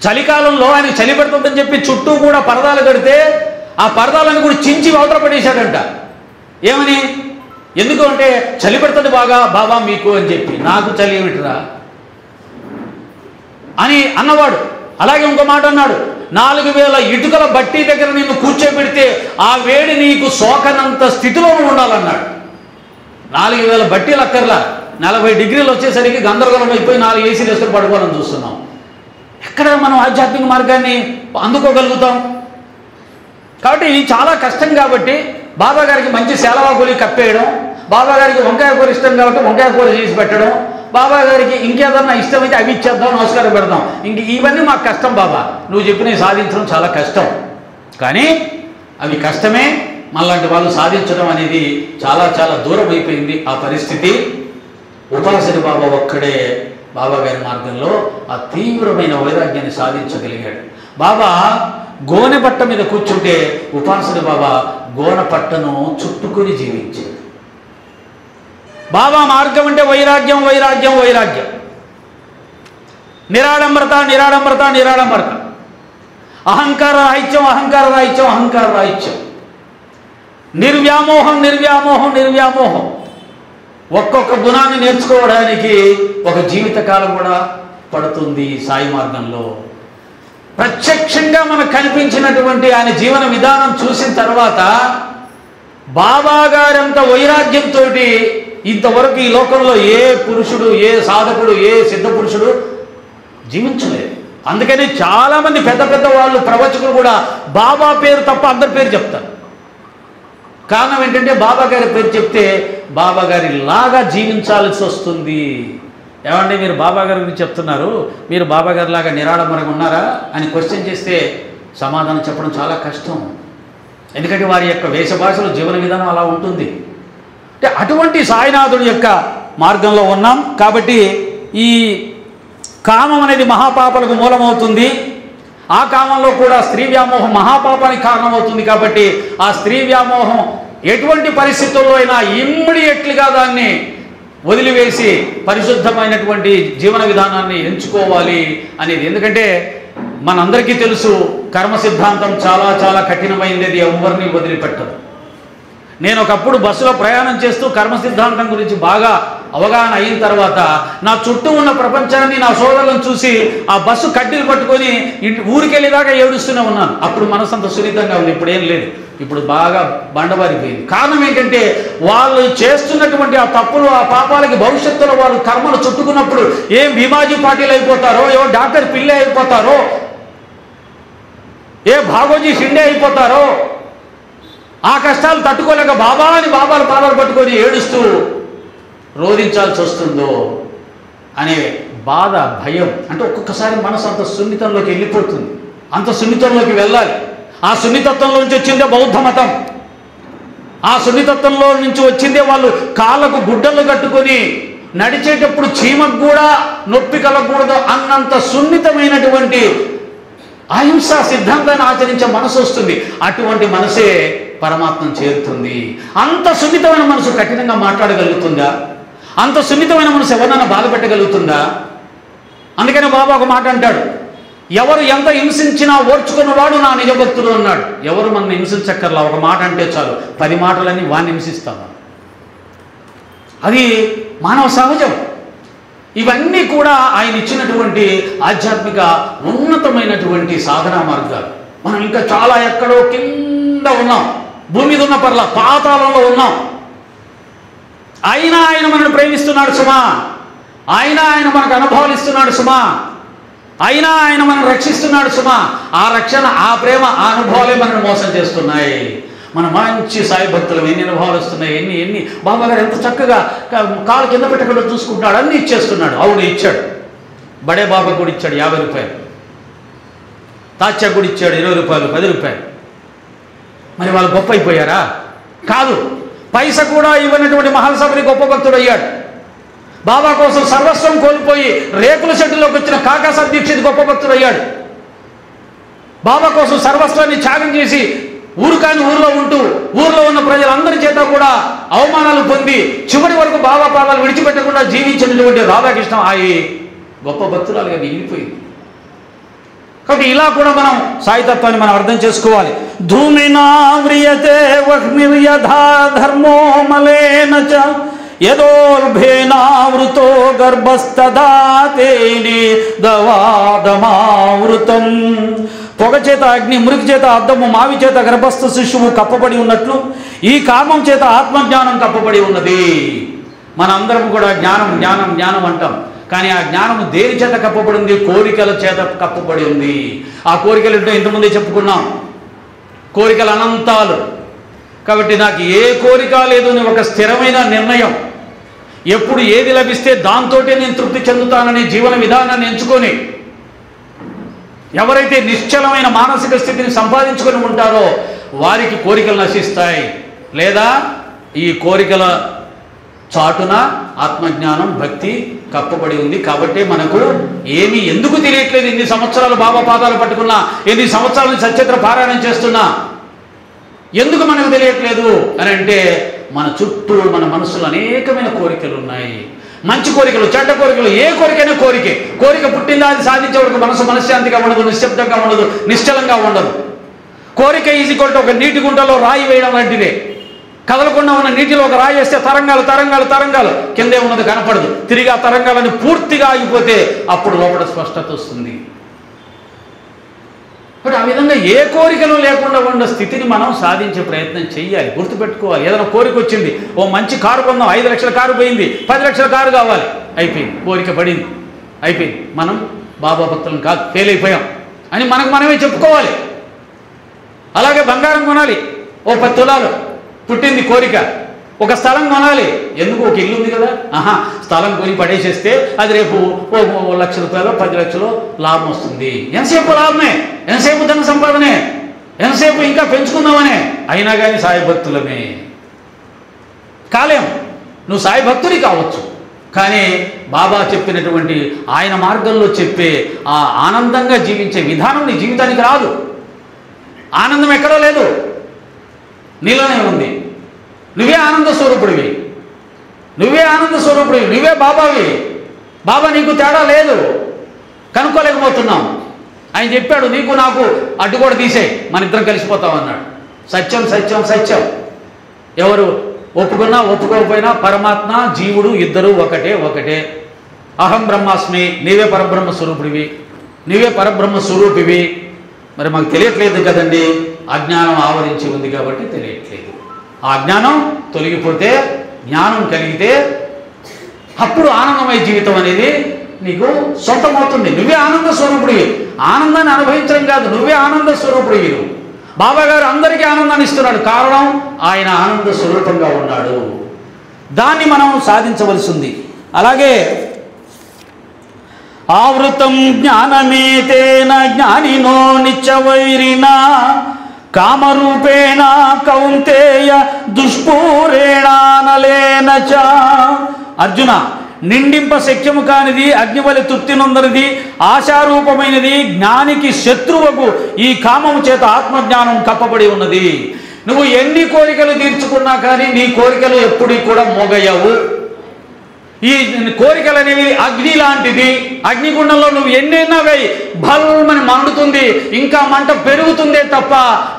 చలికాలంలో ఆయన చలి పెడుతుందని చెప్పి చుట్టూ కూడా పరదాలు కడితే ఆ పరదాలను కూడా చించి అవతల పడేశాడంట. ఏమని? ఎందుకు అంటే చలి పెడుతుంది బాగా బాబా మీకు అని చెప్పి. నాకు చలి ఏమిటిరా అని అన్నవాడు. అలాగే ఇంకో మాట అన్నాడు, 4,000 ఇటుకల బట్టి దగ్గర నిన్ను కూర్చోబెడితే ఆ వేడి నీకు సోకనంత స్థితిలో ఉండాలన్నాడు. 4,000 బట్టీలు అక్కర్లా, 40 డిగ్రీలు వచ్చేసరికి గందరగోళం అయిపోయి 4 ఏసీలు వేసుకొని పడుకోవాలని చూస్తున్నాం. ఎక్కడ మనం ఆధ్యాత్మిక మార్గాన్ని అందుకోగలుగుతాం? కాబట్టి చాలా కష్టం. కాబట్టి బాబా గారికి మంచి సెలవాకులు కప్పేయడం, బాబా గారికి వంకాయ కూర ఇష్టం కాబట్టి వంకాయ కూర చేసి పెట్టడం, బాబా గారికి ఇంకేదన్నా ఇష్టమైతే అవి ఇచ్చేద్దాం, నమస్కారం పెడదాం. ఇవన్నీ మాకు కష్టం బాబా, నువ్వు చెప్పినవి సాధించడం చాలా కష్టం. కానీ అవి కష్టమే, మనలాంటి వాళ్ళు సాధించడం అనేది చాలా చాలా దూరం అయిపోయింది ఆ పరిస్థితి. ఉపాసన బాబా ఒక్కడే బాబా గారి మార్గంలో ఆ తీవ్రమైన వైరాగ్యాన్ని సాధించగలిగాడు. బాబా గోనె పట్ట మీద కూర్చుంటే ఉపాసన బాబా గోనె పట్టను చుట్టుకుని జీవించాడు. బాబా మార్గం అంటే వైరాగ్యం, వైరాగ్యం, వైరాగ్యం, నిరాడంబరత, నిరాడంబరత, నిరాడంబరత, అహంకార రాహిత్యం, అహంకార రాహిత్యం, అహంకార రాహిత్యం, నిర్వ్యామోహం, నిర్వ్యామోహం, నిర్వ్యామోహం. ఒక్కొక్క గుణాన్ని నేర్చుకోవడానికి ఒక జీవితకాలం కూడా పడుతుంది సాయి మార్గంలో. ప్రత్యక్షంగా మనకు కనిపించినటువంటి ఆయన జీవన విధానం చూసిన తర్వాత బాబా గారంత వైరాగ్యంతో ఇంతవరకు ఈ లోకంలో ఏ పురుషుడు, ఏ సాధకుడు, ఏ సిద్ధ పురుషుడు జీవించలేదు. అందుకని చాలామంది పెద్ద పెద్ద వాళ్ళు, ప్రవచకులు కూడా బాబా పేరు తప్ప అందరి పేరు చెప్తారు. కారణం ఏంటంటే బాబా గారి పేరు చెప్తే బాబా గారి లాగా జీవించాల్సి వస్తుంది. ఏమంటే మీరు బాబా గారి గురించి చెప్తున్నారు, మీరు బాబా గారి లాగా నిరాడంబరంగా ఉన్నారా అని క్వశ్చన్ చేస్తే సమాధానం చెప్పడం చాలా కష్టం. ఎందుకంటే వారి యొక్క వేషభాషలో జీవన విధానం అలా ఉంటుంది. అంటే అటువంటి సాయినాథుడి యొక్క మార్గంలో ఉన్నాం. కాబట్టి ఈ కామం అనేది మహాపాపాలకు మూలమవుతుంది. ఆ కామంలో కూడా స్త్రీ వ్యామోహం మహాపాపానికి కారణమవుతుంది. కాబట్టి ఆ స్త్రీ వ్యామోహం ఎటువంటి పరిస్థితుల్లో అయినా ఇమ్మీడియట్లీగా దాన్ని వదిలివేసి పరిశుద్ధమైనటువంటి జీవన విధానాన్ని ఎంచుకోవాలి అనేది. ఎందుకంటే మనందరికీ తెలుసు కర్మ సిద్ధాంతం చాలా చాలా కఠినమైనది, అది ఎవరిని వదిలిపెట్టదు. నేను ఒకప్పుడు బస్సులో ప్రయాణం చేస్తూ కర్మ సిద్ధాంతం గురించి బాగా అవగాహన అయిన తర్వాత నా చుట్టూ ఉన్న ప్రపంచాన్ని, నా సోదరులను చూసి ఆ బస్సు కడ్డీలు పట్టుకొని ఊరికి వెళ్ళేదాకా ఏడుస్తూనే ఉన్నాను. అప్పుడు మనసు అంత సున్నితంగా ఉంది, ఇప్పుడు ఏం లేదు, ఇప్పుడు బాగా బండబారిపోయింది. కారణం ఏంటంటే వాళ్ళు చేస్తున్నటువంటి ఆ తప్పులు, ఆ పాపాలకి భవిష్యత్తులో వాళ్ళు కర్మలు చుట్టుకున్నప్పుడు ఏం భీమాజీ పాటిల్ అయిపోతారో, ఏ డాక్టర్ పిల్లే అయిపోతారో, ఏ భాగోజీ షిండే అయిపోతారో, ఆ కష్టాలు తట్టుకోలేక బాబా అని బాబాలు పాదాలు పట్టుకొని ఏడుస్తూ రోధించాల్సి వస్తుందో అనే బాధ, భయం. అంటే ఒక్కొక్కసారి మనసు అంత సున్నితంలోకి వెళ్ళిపోతుంది, అంత సున్నితంలోకి వెళ్ళాలి. ఆ సున్నితత్వంలో నుంచి వచ్చిందే బౌద్ధ మతం. ఆ సున్నితత్వంలో నుంచి వచ్చిందే వాళ్ళు కాళ్ళకు గుడ్డలు కట్టుకొని నడిచేటప్పుడు చీమకు కూడా నొప్పి కలగకూడదు అన్నంత సున్నితమైనటువంటి అహింసా సిద్ధాంతాన్ని ఆచరించే మనసు వస్తుంది. అటువంటి మనసే పరమాత్మను చేరుతుంది. అంత సున్నితమైన మనసు కఠినంగా మాట్లాడగలుగుతుందా? అంత సున్నితమైన మనసు ఎవరినైనా బాధ పెట్టగలుగుతుందా? అందుకని బాబా ఒక మాట అంటాడు, ఎవరు ఎంత హింసించినా ఓర్చుకున్నవాడు నా నిజభక్తుడు అన్నాడు. ఎవరు మన హింసించక్కర్లా, ఒక మాట అంటే చాలు 10 మాటలని వాడిని హింసిస్తాము. అది మానవ సహజం. ఇవన్నీ కూడా ఆయన ఇచ్చినటువంటి ఆధ్యాత్మిక ఉన్నతమైనటువంటి సాధనా మార్గాలు. మనం ఇంకా చాలా ఎక్కడో కింద ఉన్నాం, భూమి మీద ఉన్న పర్ల పాతాళంలో ఉన్నాం. అయినా ఆయన మనల్ని ప్రేమిస్తున్నాడు సుమా, అయినా ఆయన మనకు అనుభవాలు ఇస్తున్నాడు సుమా, అయినా ఆయన మనం రక్షిస్తున్నాడు సుమా. ఆ రక్షణ, ఆ ప్రేమ, ఆ అనుభవాలే మనల్ని మోసం చేస్తున్నాయి. మన మంచి సాయి భక్తులు ఎన్ని అనుభవాలు వస్తున్నాయి, ఎన్ని బాబా గారు ఎంత చక్కగా కాలు కింద పెట్టకుండా చూసుకుంటాడు, అన్నీ ఇచ్చేస్తున్నాడు. అవును ఇచ్చాడు. బడే బాబా కూడా ఇచ్చాడు 50 రూపాయలు, తాత్యా కూడా ఇచ్చాడు 20 రూపాయలు, 10 రూపాయలు. మరి వాళ్ళు గొప్ప అయిపోయారా? కాదు. పైసా కూడా ఇవ్వనటువంటి మహాసభని గొప్ప భక్తుడు అయ్యాడు. బాబా కోసం సర్వస్వం కోల్పోయి రేకుల షెడ్డులోకి వచ్చిన కాకాసాబ్ దీక్షిత్ గొప్ప భక్తుడు అయ్యాడు. బాబా కోసం సర్వస్వాన్ని త్యాగం చేసి ఊరు కాని ఊరిలో ఉంటూ ఊరిలో ఉన్న ప్రజలందరి చేత కూడా అవమానాలు పొంది చివరి వరకు బాబా పాదాలు విడిచిపెట్టకుండా జీవించినటువంటి రాధాకృష్ణ ఆయి గొప్ప భక్తురాలుగా మిగిలిపోయింది. కాబట్టి ఇలా కూడా మనం సాయితత్వాన్ని మనం అర్థం చేసుకోవాలి. ధూమినా వ్రియతే వహ్నిర్యథా ధర్మో మలేన చ యదోర్భేనావృతో గర్భస్తదా తేనే దవాదమావృతం. పొగ చేత అగ్ని, మురికి చేత అద్దము, మావి చేత గర్భస్థ శిశువు కప్పబడి ఉన్నట్లు ఈ కామం చేత ఆత్మజ్ఞానం కప్పబడి ఉన్నది. మనందరం కూడా జ్ఞానం జ్ఞానం జ్ఞానం అంటాం, కానీ ఆ జ్ఞానము దేని చేత కప్పబడి ఉంది? కోరికల చేత కప్పబడి ఉంది. ఆ కోరికలు ఏంటో ఇంతకుముందే చెప్పుకున్నాం, కోరికలు అనంతాలు. కాబట్టి నాకు ఏ కోరిక లేదు అని ఒక స్థిరమైన నిర్ణయం, ఎప్పుడు ఏది లభిస్తే దాంతోటే నేను తృప్తి చెందుతాననే జీవన విధానాన్ని ఎంచుకొని ఎవరైతే నిశ్చలమైన మానసిక స్థితిని సంపాదించుకొని ఉంటారో వారికి కోరికలు నశిస్తాయి. లేదా ఈ కోరికల చాటున ఆత్మజ్ఞానం, భక్తి కప్పబడి ఉంది. కాబట్టి మనకు ఏమీ ఎందుకు తెలియట్లేదు? ఎన్ని సంవత్సరాలు బాబా పాదాలు పట్టుకున్నా, ఎన్ని సంవత్సరాలు సత్యత్ర పారాయణం చేస్తున్నా ఎందుకు మనకు తెలియట్లేదు అని అంటే మన చుట్టూ మన మనసులో అనేకమైన కోరికలు ఉన్నాయి. మంచి కోరికలు, చెడ్డ కోరికలు, ఏ కోరికైనా కోరికే. కోరిక పుట్టిందా అది సాధించే వరకు మనసు మనశ్శాంతిగా ఉండదు, నిశ్శబ్దంగా ఉండదు, నిశ్చలంగా ఉండదు. కోరిక ఈజీకొల్ట్ ఒక నీటి గుంటలో రాయి వేయడం లాంటిదే. కదలకుండా ఉన్న నీటిలో ఒక రాయి వేస్తే తరంగాలు తరంగాలు తరంగాలు, కిందే ఉన్నది కనపడదు. తిరిగి ఆ తరంగాలని పూర్తిగా ఆగిపోతే అప్పుడు లోపల స్పష్టత వస్తుంది. బట్ ఆ విధంగా ఏ కోరికలు లేకుండా ఉన్న స్థితిని మనం సాధించే ప్రయత్నం చేయాలి. గుర్తుపెట్టుకోవాలి. ఏదైనా కోరిక వచ్చింది, ఓ మంచి కారు కొందాం, 5 లక్షల కారు పోయింది, 10 లక్షల కారు కావాలి, అయిపోయింది, కోరిక పడింది, అయిపోయింది. మనం బాబా భక్తులం కాదు, ఫెయిల్ అయిపోయాం అని మనకు మనమే చెప్పుకోవాలి. అలాగే బంగారం కొనాలి, ఓ 10 తులాలు, పుట్టింది కోరిక. ఒక స్థలం కొనాలి, ఎందుకు, ఒక ఇల్లు ఉంది కదా, స్థలం కొని పడేసేస్తే అది రేపు ఓ 1 లక్ష రూపాయలు 10 లక్షలు లాభం వస్తుంది. ఎంతసేపు లాభమే, ఎంతసేపు ధన సంపాదనే, ఎంతసేపు ఇంకా పెంచుకుందామనే. అయినా కానీ సాయి భక్తులమే కాలేం. నువ్వు సాయి భక్తుడి కావచ్చు, కానీ బాబా చెప్పినటువంటి ఆయన మార్గంలో చెప్పే ఆ ఆనందంగా జీవించే విధానం నీ జీవితానికి రాదు. ఆనందం ఎక్కడో లేదు, నీలోనే ఉంది. నువ్వే ఆనంద స్వరూపుడివి, నువ్వే ఆనంద స్వరూపుడివి, నువ్వే బాబావి. బాబా నీకు తేడా లేదు, కనుక్కోలేకపోతున్నాం. ఆయన చెప్పాడు, నీకు నాకు అడ్డు కూడా తీసేయి, మన ఇద్దరం కలిసిపోతాం అన్నాడు. సత్యం సత్యం సత్యం. ఎవరు ఒప్పుకున్నా ఒప్పుకోకపోయినా పరమాత్మ జీవుడు ఇద్దరు ఒకటే ఒకటే. అహం బ్రహ్మాస్మి, నీవే పరబ్రహ్మ స్వరూపుడివి, నీవే పరబ్రహ్మ స్వరూపివి. మరి మాకు తెలియట్లేదు కదండి, అజ్ఞానం ఆవరించి ఉంది కాబట్టి తెలియట్లేదు. ఆ అజ్ఞానం తొలగిపోతే, జ్ఞానం కలిగితే అప్పుడు ఆనందమయ జీవితం అనేది నీకు సొంతమవుతుంది. నువ్వే ఆనంద స్వరూపుడివి. ఆనందాన్ని అనుభవించడం కాదు, నువ్వే ఆనంద స్వరూపుడివి. నువ్వు బాబా గారు అందరికీ ఆనందాన్ని ఇస్తున్నాడు, కారణం ఆయన ఆనంద స్వరూపంగా ఉన్నాడు. దాన్ని మనం సాధించవలసింది. అలాగే ఆవృతం జ్ఞానమేతేన జ్ఞానినో నిత్యవైరిణ కామరూపేణ కౌంతేయ దుష్పూరేణానలేన చ. అర్జున, నిండింప శక్యము కానిది, అగ్నివలి తృప్తి నొందనిది, ఆశారూపమైనది, జ్ఞానికి శత్రువుకు ఈ కామము చేత ఆత్మజ్ఞానం కప్పబడి ఉన్నది. నువ్వు ఎన్ని కోరికలు తీర్చుకున్నా కానీ నీ కోరికలు ఎప్పుడూ కూడా మోగయ్యావు. ఈ కోరికలు అనేవి అగ్ని లాంటిది. అగ్నిగుండంలో నువ్వు ఎన్నైనా వేయి, భల్మని మండుతుంది, ఇంకా మంట పెరుగుతుందే తప్ప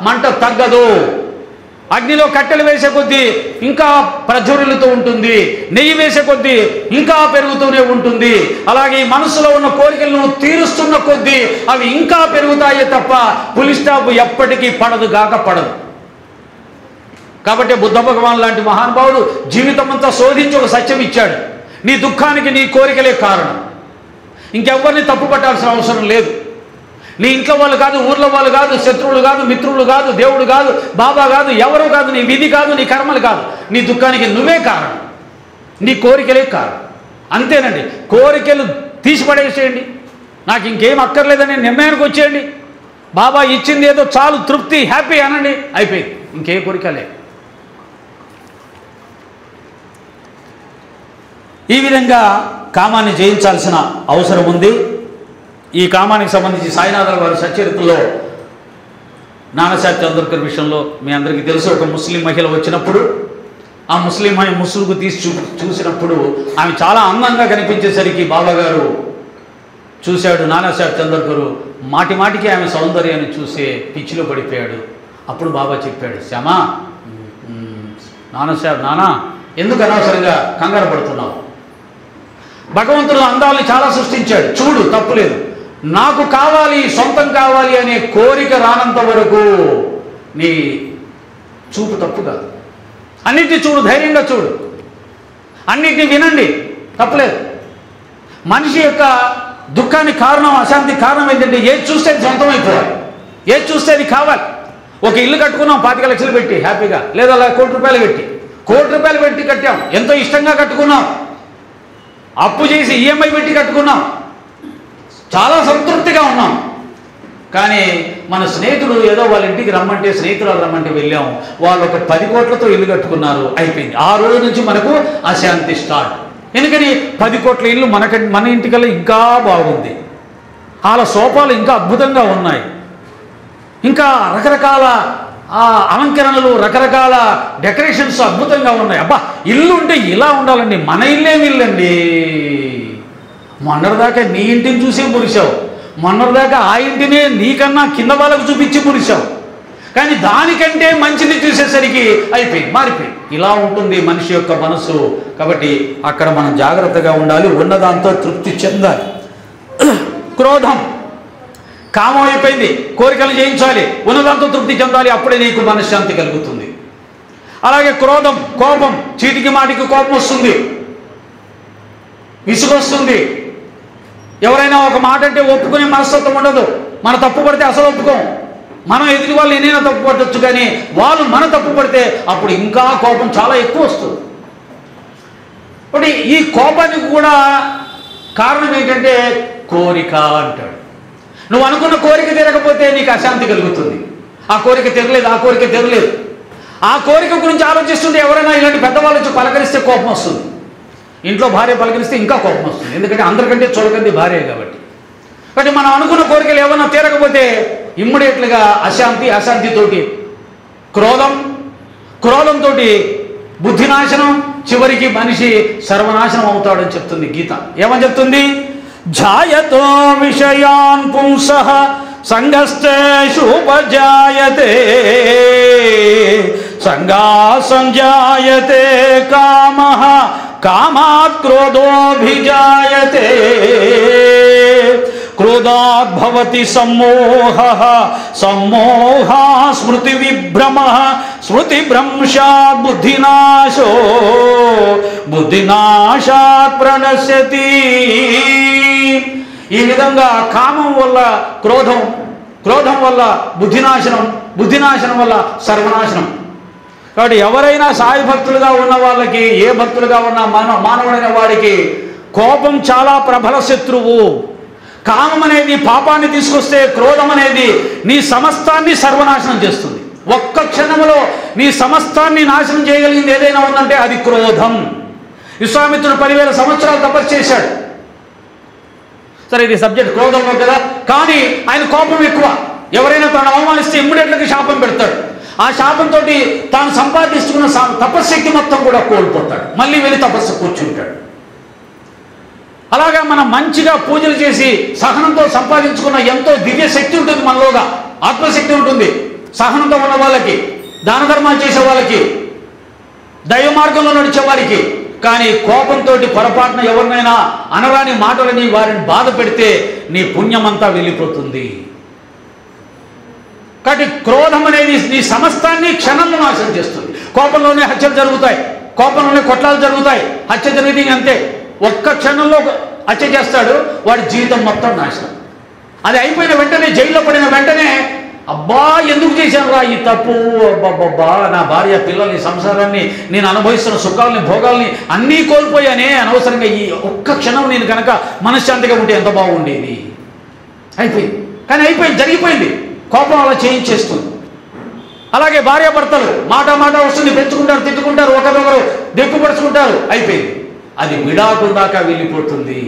మంట తగ్గదు. అగ్నిలో కట్టెలు వేసే కొద్దీ ఇంకా ప్రజ్వరులతో ఉంటుంది, నెయ్యి వేసే కొద్దీ ఇంకా పెరుగుతూనే ఉంటుంది. అలాగే ఈ మనసులో ఉన్న కోరికలను తీరుస్తున్న కొద్దీ అవి ఇంకా పెరుగుతాయే తప్ప పులి స్టాప్ ఎప్పటికీ పడదు గాక పడదు. కాబట్టి బుద్ధ భగవాన్ లాంటి మహానుభావుడు జీవితం అంతా శోధించి ఒక సత్యం ఇచ్చాడు. నీ దుఃఖానికి నీ కోరికలే కారణం, ఇంకెవ్వరిని తప్పు పట్టాల్సిన అవసరం లేదు. నీ ఇంట్లో వాళ్ళు కాదు, ఊర్లో వాళ్ళు కాదు, శత్రువులు కాదు, మిత్రులు కాదు, దేవుడు కాదు, బాబా కాదు, ఎవరు కాదు, నీ విధి కాదు, నీ కర్మలు కాదు. నీ దుఃఖానికి నువ్వే కారణం, నీ కోరికలే కారణం. అంతేనండి. కోరికలు తీసిపడేసేయండి, నాకు ఇంకేం అక్కర్లేదని నిర్ణయానికి వచ్చేయండి. బాబా ఇచ్చింది ఏదో చాలు, తృప్తి, హ్యాపీ అనండి, అయిపోయింది, ఇంకే కోరికలే. ఈ విధంగా కామాన్ని జయించాల్సిన అవసరం ఉంది. ఈ కామానికి సంబంధించి సాయినాథుల వారి సచరిత్రలో నానాసాహెబ్ చంద్రకర్ విషయంలో మీ అందరికీ తెలుసు. ఒక ముస్లిం మహిళ వచ్చినప్పుడు ఆ ముస్లిం మహిళ ముసుగు తీసి చూసినప్పుడు ఆమె చాలా అందంగా కనిపించేసరికి బాబా గారు చూశాడు. నానాసాహెబ్ చంద్రకర్ మాటి మాటికి ఆమె సౌందర్యాన్ని చూసే పిచ్చిలో పడిపోయాడు. అప్పుడు బాబా చెప్పాడు, శ్యామా, నానాసాహెబ్, నానా ఎందుకు అనవసరంగా కంగారు పడుతున్నావు? భగవంతుడు అందాలని చాలా సృష్టించాడు, చూడు, తప్పులేదు. నాకు కావాలి, సొంతం కావాలి అనే కోరిక రానంత వరకు నీ చూపు తప్పు కాదు. అన్నిటినీ చూడు, ధైర్యంగా చూడు, అన్నిటినీ వినండి, తప్పులేదు. మనిషి యొక్క దుఃఖానికి కారణం, అశాంతి కారణం ఏంటంటే ఏది చూస్తే అది సొంతమైపోవాలి, ఏది చూస్తే అది కావాలి. ఒక ఇల్లు కట్టుకున్నాం 25 లక్షలు పెట్టి హ్యాపీగా, లేదా అలా ₹1 కోటి పెట్టి, ₹1 కోటి పెట్టి కట్టాం, ఎంతో ఇష్టంగా కట్టుకున్నాం. అప్పు చేసి ఈఎంఐ పెట్టి కట్టుకున్నాం, చాలా సంతృప్తిగా ఉన్నాం. కానీ మన స్నేహితుడు ఏదో వాళ్ళ ఇంటికి రమ్మంటే, స్నేహితురాలు రమ్మంటే వెళ్ళాము, వాళ్ళు ఒక 10 కోట్లతో ఇల్లు కట్టుకున్నారు, అయిపోయింది. ఆ రోజు నుంచి మనకు అశాంతి స్టార్ట్. ఎందుకని 10 కోట్ల ఇల్లు మన ఇంటికల్లా ఇంకా బాగుంది, వాళ్ళ సోఫాలు ఇంకా అద్భుతంగా ఉన్నాయి, ఇంకా రకరకాల అలంకరణలు, రకరకాల డెకరేషన్స్ అద్భుతంగా ఉన్నాయి. అబ్బా, ఇల్లు ఉంటే ఇలా ఉండాలండి, మన ఇల్లేమి ఇల్లండి. మొన్నటిదాకా నీ ఇంటిని చూసి మురిశావు, మొన్నటిదాకా ఆ ఇంటినే నీకన్నా కింద వాళ్ళకు చూపించి మురిశావు. కానీ దానికంటే మంచిని చూసేసరికి అయిపోయింది, మారిపోయింది. ఇలా ఉంటుంది మనిషి యొక్క మనసు. కాబట్టి అక్కడ మనం జాగ్రత్తగా ఉండాలి, ఉన్నదాంతో తృప్తి చెందాలి. క్రోధం కామం అయిపోయింది, కోరికలు జయించాలి, ఉన్నదాంతో తృప్తి చెందాలి, అప్పుడే నీకు మనశ్శాంతి కలుగుతుంది. అలాగే క్రోధం, కోపం, చీటికి మాటికి కోపం వస్తుంది, విసుగొస్తుంది. ఎవరైనా ఒక మాట అంటే ఒప్పుకునే మనస్తత్వం ఉండదు. మన తప్పు పడితే అసలు ఒప్పుకోం. మనం ఎదుటి వాళ్ళు ఎన్నైనా తప్పు పడవచ్చు, కానీ వాళ్ళు మన తప్పు పడితే అప్పుడు ఇంకా కోపం చాలా ఎక్కువ వస్తుంది. కాబట్టి ఈ కోపానికి కూడా కారణం ఏంటంటే కోరిక అంటాడు. నువ్వు అనుకున్న కోరిక తీరకపోతే నీకు అశాంతి కలుగుతుంది. ఆ కోరిక తీరలేదు, ఆ కోరిక తీరలేదు. ఆ కోరిక గురించి ఆలోచిస్తుంటే ఎవరైనా ఇలాంటి పెద్దవాళ్ళు వచ్చి పలకరిస్తే కోపం వస్తుంది. ఇంట్లో భార్య పలకరిస్తే ఇంకా కోపం వస్తుంది, ఎందుకంటే అందరికంటే చూడకండి భార్య కాబట్టి. కాబట్టి మనం అనుకున్న కోరికలు ఏమన్నా తీరకపోతే ఇమ్మీడియట్లుగా అశాంతితోటి క్రోధంతో బుద్ధినాశనం, చివరికి మనిషి సర్వనాశనం అవుతాడని చెప్తుంది గీత. ఏమని చెప్తుంది? జాయతో విషయాన్ పుంసః సంగస్తేషుపజాయతే సంగా సంజాయతే కామః కామాత్ క్రోధోభిజాయతే క్రోధాత్ భవతి సమ్మోహః సమ్మోహాత్ స్మృతి విభ్రమః స్మృతి భ్రంశాత్ బుద్ధినాశో బుద్ధినాశాత్ ప్రణశ్యతి. ఈ విధంగా కామం వల్ల క్రోధం వల్ల బుద్ధినాశనం వల్ల సర్వనాశనం. కాబట్టి ఎవరైనా సాయి భక్తులుగా ఉన్న వాళ్ళకి, ఏ భక్తులుగా ఉన్న మానవుడైన వాడికి కోపం చాలా ప్రబల శత్రువు. కామం అనేది పాపాన్ని తీసుకొస్తే, క్రోధం అనేది నీ సమస్తాన్ని సర్వనాశనం చేస్తుంది. ఒక్క క్షణంలో నీ సమస్తాన్ని నాశనం చేయగలిగింది ఏదైనా ఉందంటే అది క్రోధం. విశ్వామిత్రుడు 10,000 సంవత్సరాలు తపస్సు చేశాడు. సరే, ఇది సబ్జెక్ట్ క్రోధంలో కదా, కానీ ఆయన కోపం ఎక్కువ. ఎవరైనా తను అవమానిస్తే ఇమ్మీడియట్గా శాపం పెడతాడు. ఆ శాపంతో తాను సంపాదించుకున్న తపశ్శక్తి మొత్తం కూడా కోల్పోతాడు. మళ్ళీ వెళ్ళి తపస్సు కూర్చుంటాడు. అలాగా మనం మంచిగా పూజలు చేసి సహనంతో సంపాదించుకున్న ఎంతో దివ్య శక్తి ఉంటుంది మనలోగా, ఆత్మశక్తి ఉంటుంది. సహనంతో ఉన్న వాళ్ళకి, దాన ధర్మాలు చేసే వాళ్ళకి, దైవ మార్గంలో నడిచే వారికి. కానీ కోపంతో పొరపాటున ఎవరినైనా అనరాని మాటలని వారిని బాధ పెడితే నీ పుణ్యమంతా వెళ్ళిపోతుంది. కాబట్టి క్రోధం అనేది నీ సమస్తాన్ని క్షణంలో నాశనం చేస్తుంది. కోపంలోనే హత్యలు జరుగుతాయి, కోపంలోనే కొట్లాలు జరుగుతాయి. హత్య జరిగితే అంతే, ఒక్క క్షణంలో హత్య చేస్తాడు, వాడి జీవితం మొత్తం నాశనం. అది అయిపోయిన వెంటనే, జైల్లో పడిన వెంటనే, అబ్బా ఎందుకు చేశాను రా ఈ తప్పు, అబ్బాబ్బా నా భార్య పిల్లల్ని సంసారాన్ని నేను అనుభవిస్తున్న సుఖాలని భోగాల్ని అన్నీ కోల్పోయానే అనవసరంగా. ఈ ఒక్క క్షణం నేను కనుక మనశ్శాంతిగా ఉంటే ఎంత బాగుండేది. అయిపోయింది, కానీ అయిపోయింది, జరిగిపోయింది. కోపం అలా చేయించేస్తుంది. అలాగే భార్యాభర్తలు మాట వస్తుంది, పెంచుకుంటారు, తిట్టుకుంటారు, ఒకరొకరు దెప్పుపరుచుకుంటారు, అయిపోయింది. అది విడాకుల దాకా వెళ్ళిపోతుంది.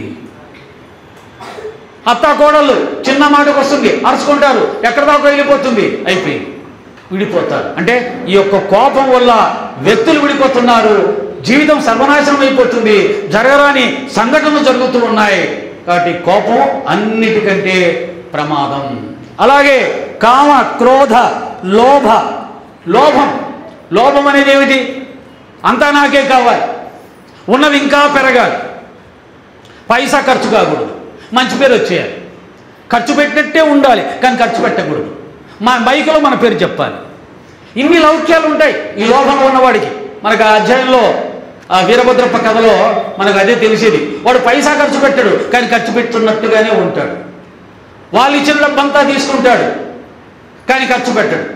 అత్త కోడళ్ళు చిన్న మాటకు వస్తుంది, అరుచుకుంటారు, ఎక్కడి దాకా వెళ్ళిపోతుంది, అయిపోయింది, విడిపోతారు. అంటే ఈ యొక్క కోపం వల్ల వ్యక్తులు విడిపోతున్నారు, జీవితం సర్వనాశనం అయిపోతుంది, జరగరాని సంఘటనలు జరుగుతూ ఉన్నాయి. కాబట్టి కోపం అన్నిటికంటే ప్రమాదం. అలాగే కామ, క్రోధ, లోభం అనేది ఏమిటి? అంతా నాకే కావాలి, ఉన్నది ఇంకా పెరగాలి, పైసా ఖర్చు కాకూడదు, మంచి పేరు వచ్చేయాలి, ఖర్చు పెట్టినట్టే ఉండాలి కానీ ఖర్చు పెట్టకూడదు, మన బైకులో మన పేరు చెప్పాలి. ఇన్ని లౌక్యాలు ఉంటాయి ఈ లోభంలో ఉన్నవాడికి. మనకు ఆ అధ్యాయంలో ఆ వీరభద్రప్ప కథలో మనకు అదే తెలిసేది. వాడు పైసా ఖర్చు పెట్టాడు కానీ ఖర్చు పెడుతున్నట్టుగానే ఉంటాడు. వాళ్ళు ఇచ్చిన డబ్బంతా తీసుకుంటాడు కానీ ఖర్చు పెట్టాడు.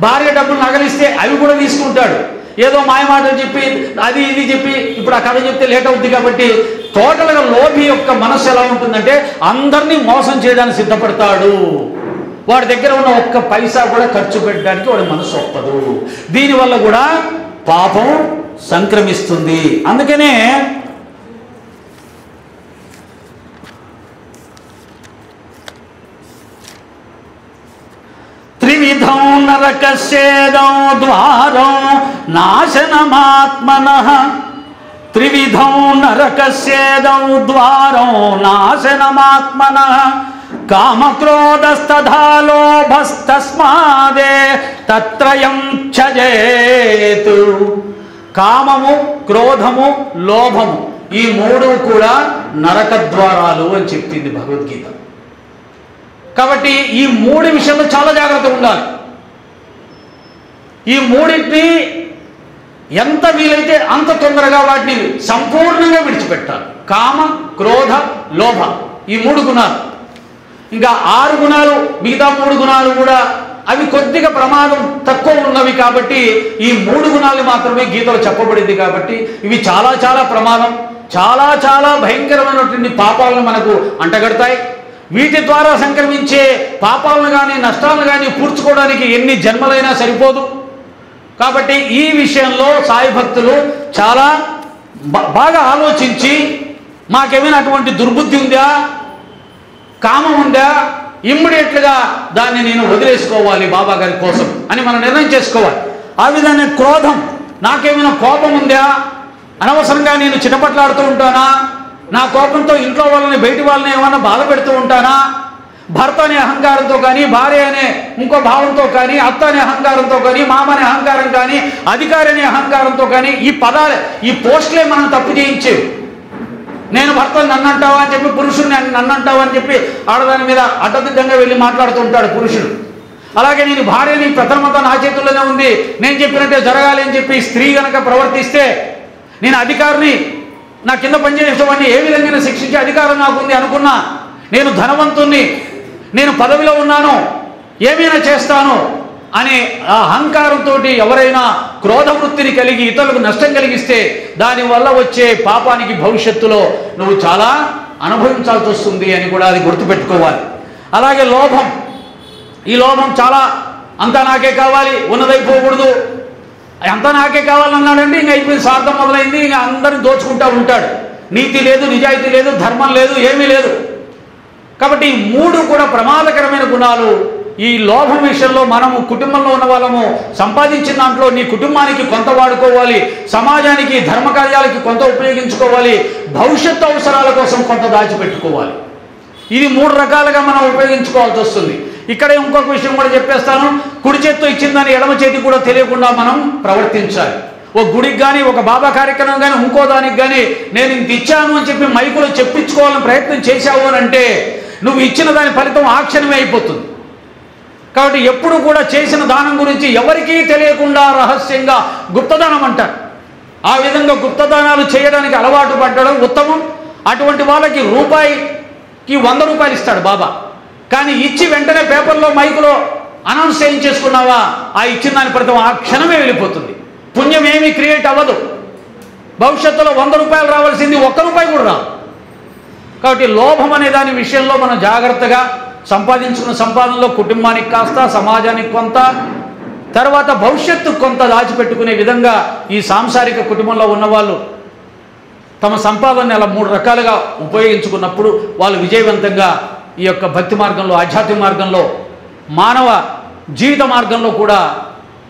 భార్య డబ్బులు నగలిస్తే అవి కూడా తీసుకుంటాడు. ఏదో మాయమాటలు చెప్పి అది ఇది చెప్పి, ఇప్పుడు ఆ కథ చెప్తే లేట్ అవుతుంది కాబట్టి, టోటల్గా లోభి యొక్క మనస్సు ఎలా ఉంటుందంటే అందరినీ మోసం చేయడానికి సిద్ధపడతాడు. వాడి దగ్గర ఉన్న ఒక్క పైసా కూడా ఖర్చు పెట్టడానికి వాడి మనసు ఒప్పదు. దీనివల్ల కూడా పాపం సంక్రమిస్తుంది. అందుకనే త్రివిధం నరకస్యేదం ద్వారం నాశనమాత్మనః. త్రివిధం నరకస్యేదం ద్వారం నాశనమాత్మనః. కామక్రోధస్తథా లోభస్తస్మాదే తత్రయం త్యజేతు. కామము, క్రోధము, లోభము ఈ మూడు కూడా నరక ద్వారాలు అని చెప్పింది భగవద్గీత. కాబట్టి ఈ మూడు విషయంలో చాలా జాగ్రత్తగా ఉండాలి. ఈ మూడింటిని ఎంత వీలైతే అంత తొందరగా వాటిని సంపూర్ణంగా విడిచిపెట్టాలి. కామ, క్రోధ, లోభ ఈ మూడు గుణాలు. ఇంకా 6 గుణాలు, మిగతా 3 గుణాలు కూడా అవి కొద్దిగా ప్రమాదం తక్కువ ఉన్నవి కాబట్టి ఈ 3 గుణాలు మాత్రమే గీతలో చెప్పబడింది. కాబట్టి ఇవి చాలా చాలా ప్రమాదం, చాలా చాలా భయంకరమైనటువంటి పాపాలను మనకు అంటగడతాయి. వీటి ద్వారా సంక్రమించే పాపాలను కానీ నష్టాలను కానీ పూడ్చుకోవడానికి ఎన్ని జన్మలైనా సరిపోదు. కాబట్టి ఈ విషయంలో సాయి భక్తులు చాలా బాగా ఆలోచించి మాకేమైనా అటువంటి దుర్బుద్ధి ఉందా, కామం ఉందా, ఇమ్మీడియట్లుగా దాన్ని నేను వదిలేసుకోవాలి బాబా గారి కోసం అని మనం నిర్ణయం చేసుకోవాలి. ఆ విధంగా క్రోధం, నాకేమైనా కోపం ఉందా, అనవసరంగా నేను చిటపట్లాడుతూ ఉంటానా, నా కోపంతో ఇంట్లో వాళ్ళని బయటి వాళ్ళని ఏమన్నా బాధ పెడుతూ ఉంటానా, భర్త అనే అహంకారంతో కానీ, భార్య అనే ఇంకో భావంతో కానీ, అత్త అనే అహంకారంతో కానీ, మామ అనే అహంకారం కానీ, అధికారి అనే అహంకారంతో కానీ ఈ పదాలే, ఈ పోస్టులే మనం తప్పు చేయించేవి. నేను భర్తను నన్ను అంటావా అని చెప్పి, పురుషుడిని నన్ను అంటావా అని చెప్పి ఆడదాని మీద అడ్డదిడ్డంగా వెళ్ళి మాట్లాడుతూ ఉంటాడు పురుషుడు. అలాగే నేను భార్యని ప్రథమంతా నా చేతుల్లోనే ఉంది, నేను చెప్పినట్టే జరగాలి అని చెప్పి స్త్రీ గనక ప్రవర్తిస్తే, నేను అధికారిని, నా కింద పనిచేసేవాడిని ఏ విధంగా శిక్షించే అధికారం నాకుంది అనుకున్నా, నేను ధనవంతుణ్ణి, నేను పదవిలో ఉన్నాను, ఏమైనా చేస్తాను అనే ఆ అహంకారంతో ఎవరైనా క్రోధ వృత్తిని కలిగి ఇతరులకు నష్టం కలిగిస్తే దానివల్ల వచ్చే పాపానికి భవిష్యత్తులో నువ్వు చాలా అనుభవించాల్సి వస్తుంది అని కూడా అది గుర్తుపెట్టుకోవాలి. అలాగే లోభం, ఈ లోభం చాలా, అంతా నాకే కావాలి, ఉన్నదైపోకూడదు, అంతా నాకే కావాలన్నాడంటే ఇంక అయిపోయింది, స్వార్థం మొదలైంది, ఇంకా అందరిని దోచుకుంటూ ఉంటాడు. నీతి లేదు, నిజాయితీ లేదు, ధర్మం లేదు, ఏమీ లేదు. కాబట్టి ఈ 3 కూడా ప్రమాదకరమైన గుణాలు. ఈ లోభం విషయంలో మనము కుటుంబంలో ఉన్న వాళ్ళము సంపాదించిన దాంట్లో నీ కుటుంబానికి కొంత వాడుకోవాలి, సమాజానికి ధర్మకార్యాలకి కొంత ఉపయోగించుకోవాలి, భవిష్యత్తు అవసరాల కోసం కొంత దాచిపెట్టుకోవాలి. ఇది 3 రకాలుగా మనం ఉపయోగించుకోవాల్సి వస్తుంది. ఇక్కడ ఇంకొక విషయం కూడా చెప్పేస్తాను. కుడి చేత్తో ఇచ్చిందని ఎడమ చేతికి కూడా తెలియకుండా మనం ప్రవర్తించాలి. ఒక గుడికి కానీ, ఒక బాబా కార్యక్రమం కానీ, ఇంకో దానికి కానీ నేను ఇంత ఇచ్చాను అని చెప్పి మైకులో చెప్పించుకోవాలని ప్రయత్నం చేశావు అని అంటే నువ్వు ఇచ్చిన దాని ఫలితం ఆ క్షణమే అయిపోతుంది. కాబట్టి ఎప్పుడు కూడా చేసిన దానం గురించి ఎవరికీ తెలియకుండా రహస్యంగా గుప్తదానం అంటారు. ఆ విధంగా గుప్తదానాలు చేయడానికి అలవాటు పడడం ఉత్తమం. అటువంటి వాళ్ళకి రూపాయికి 100 రూపాయలు ఇస్తాడు బాబా. కానీ ఇచ్చి వెంటనే పేపర్లో మైకులో అనౌన్స్ చేయించేసుకున్నావా, ఆ ఇచ్చిన దాని ఫలితం ఆ క్షణమే వెళ్ళిపోతుంది. పుణ్యం ఏమీ క్రియేట్ అవ్వదు. భవిష్యత్తులో 100 రూపాయలు రావాల్సింది 1 రూపాయి కూడా రాదు. కాబట్టి లోభం అనే దాని విషయంలో మనం జాగ్రత్తగా సంపాదించుకున్న సంపాదనలో కుటుంబానికి కాస్త, సమాజానికి కొంత, తర్వాత భవిష్యత్తు కొంత దాచిపెట్టుకునే విధంగా ఈ సాంసారిక కుటుంబంలో ఉన్నవాళ్ళు తమ సంపాదనని అలా 3 రకాలుగా ఉపయోగించుకున్నప్పుడు వాళ్ళు విజయవంతంగా ఈ యొక్క భక్తి మార్గంలో, ఆధ్యాత్మిక మార్గంలో, మానవ జీవిత మార్గంలో కూడా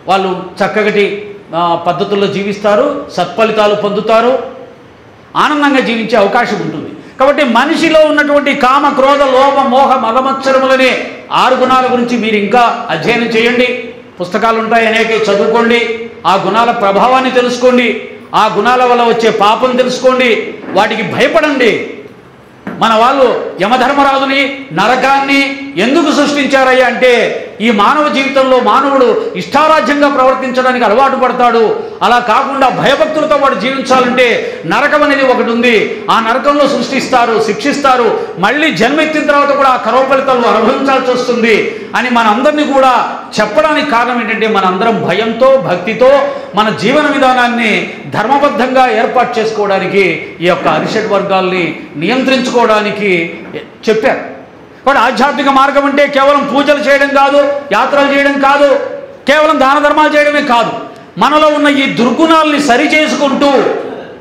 వాళ్ళు చక్కటి పద్ధతుల్లో జీవిస్తారు, సత్ఫలితాలు పొందుతారు, ఆనందంగా జీవించే అవకాశం ఉంటుంది. కాబట్టి మనిషిలో ఉన్నటువంటి కామ, క్రోధ, లోభ, మోహ, మలమత్సరములనే 6 గుణాల గురించి మీరు ఇంకా అధ్యయనం చేయండి. పుస్తకాలు ఉంటాయి, అనేక చదువుకోండి, ఆ గుణాల ప్రభావాన్ని తెలుసుకోండి, ఆ గుణాల వల్ల వచ్చే పాపం తెలుసుకోండి, వాటికి భయపడండి. మన వాళ్ళు యమధర్మరాజుని, నరకాన్ని ఎందుకు సృష్టించారయ్యా అంటే ఈ మానవ జీవితంలో మానవుడు ఇష్టారాజ్యంగా ప్రవర్తించడానికి అలవాటు పడతాడు. అలా కాకుండా భయభక్తులతో వాడు జీవించాలంటే నరకం అనేది ఒకటి ఉంది. ఆ నరకంలో సృష్టిస్తారు, శిక్షిస్తారు, మళ్ళీ జన్మెత్తిన తర్వాత కూడా ఆ కర్మ ఫలితాలను అనుభవించాల్సి వస్తుంది అని మనందరినీ కూడా చెప్పడానికి కారణం ఏంటంటే మనందరం భయంతో, భక్తితో మన జీవన విధానాన్ని ధర్మబద్ధంగా ఏర్పాటు చేసుకోవడానికి ఈ యొక్క అరిషడ్ వర్గాల్ని నియంత్రించుకోవడానికి చెప్పారు. కాబట్టి ఆధ్యాత్మిక మార్గం అంటే కేవలం పూజలు చేయడం కాదు, యాత్రలు చేయడం కాదు, కేవలం దాన ధర్మాలు చేయడమే కాదు, మనలో ఉన్న ఈ దుర్గుణాలని సరిచేసుకుంటూ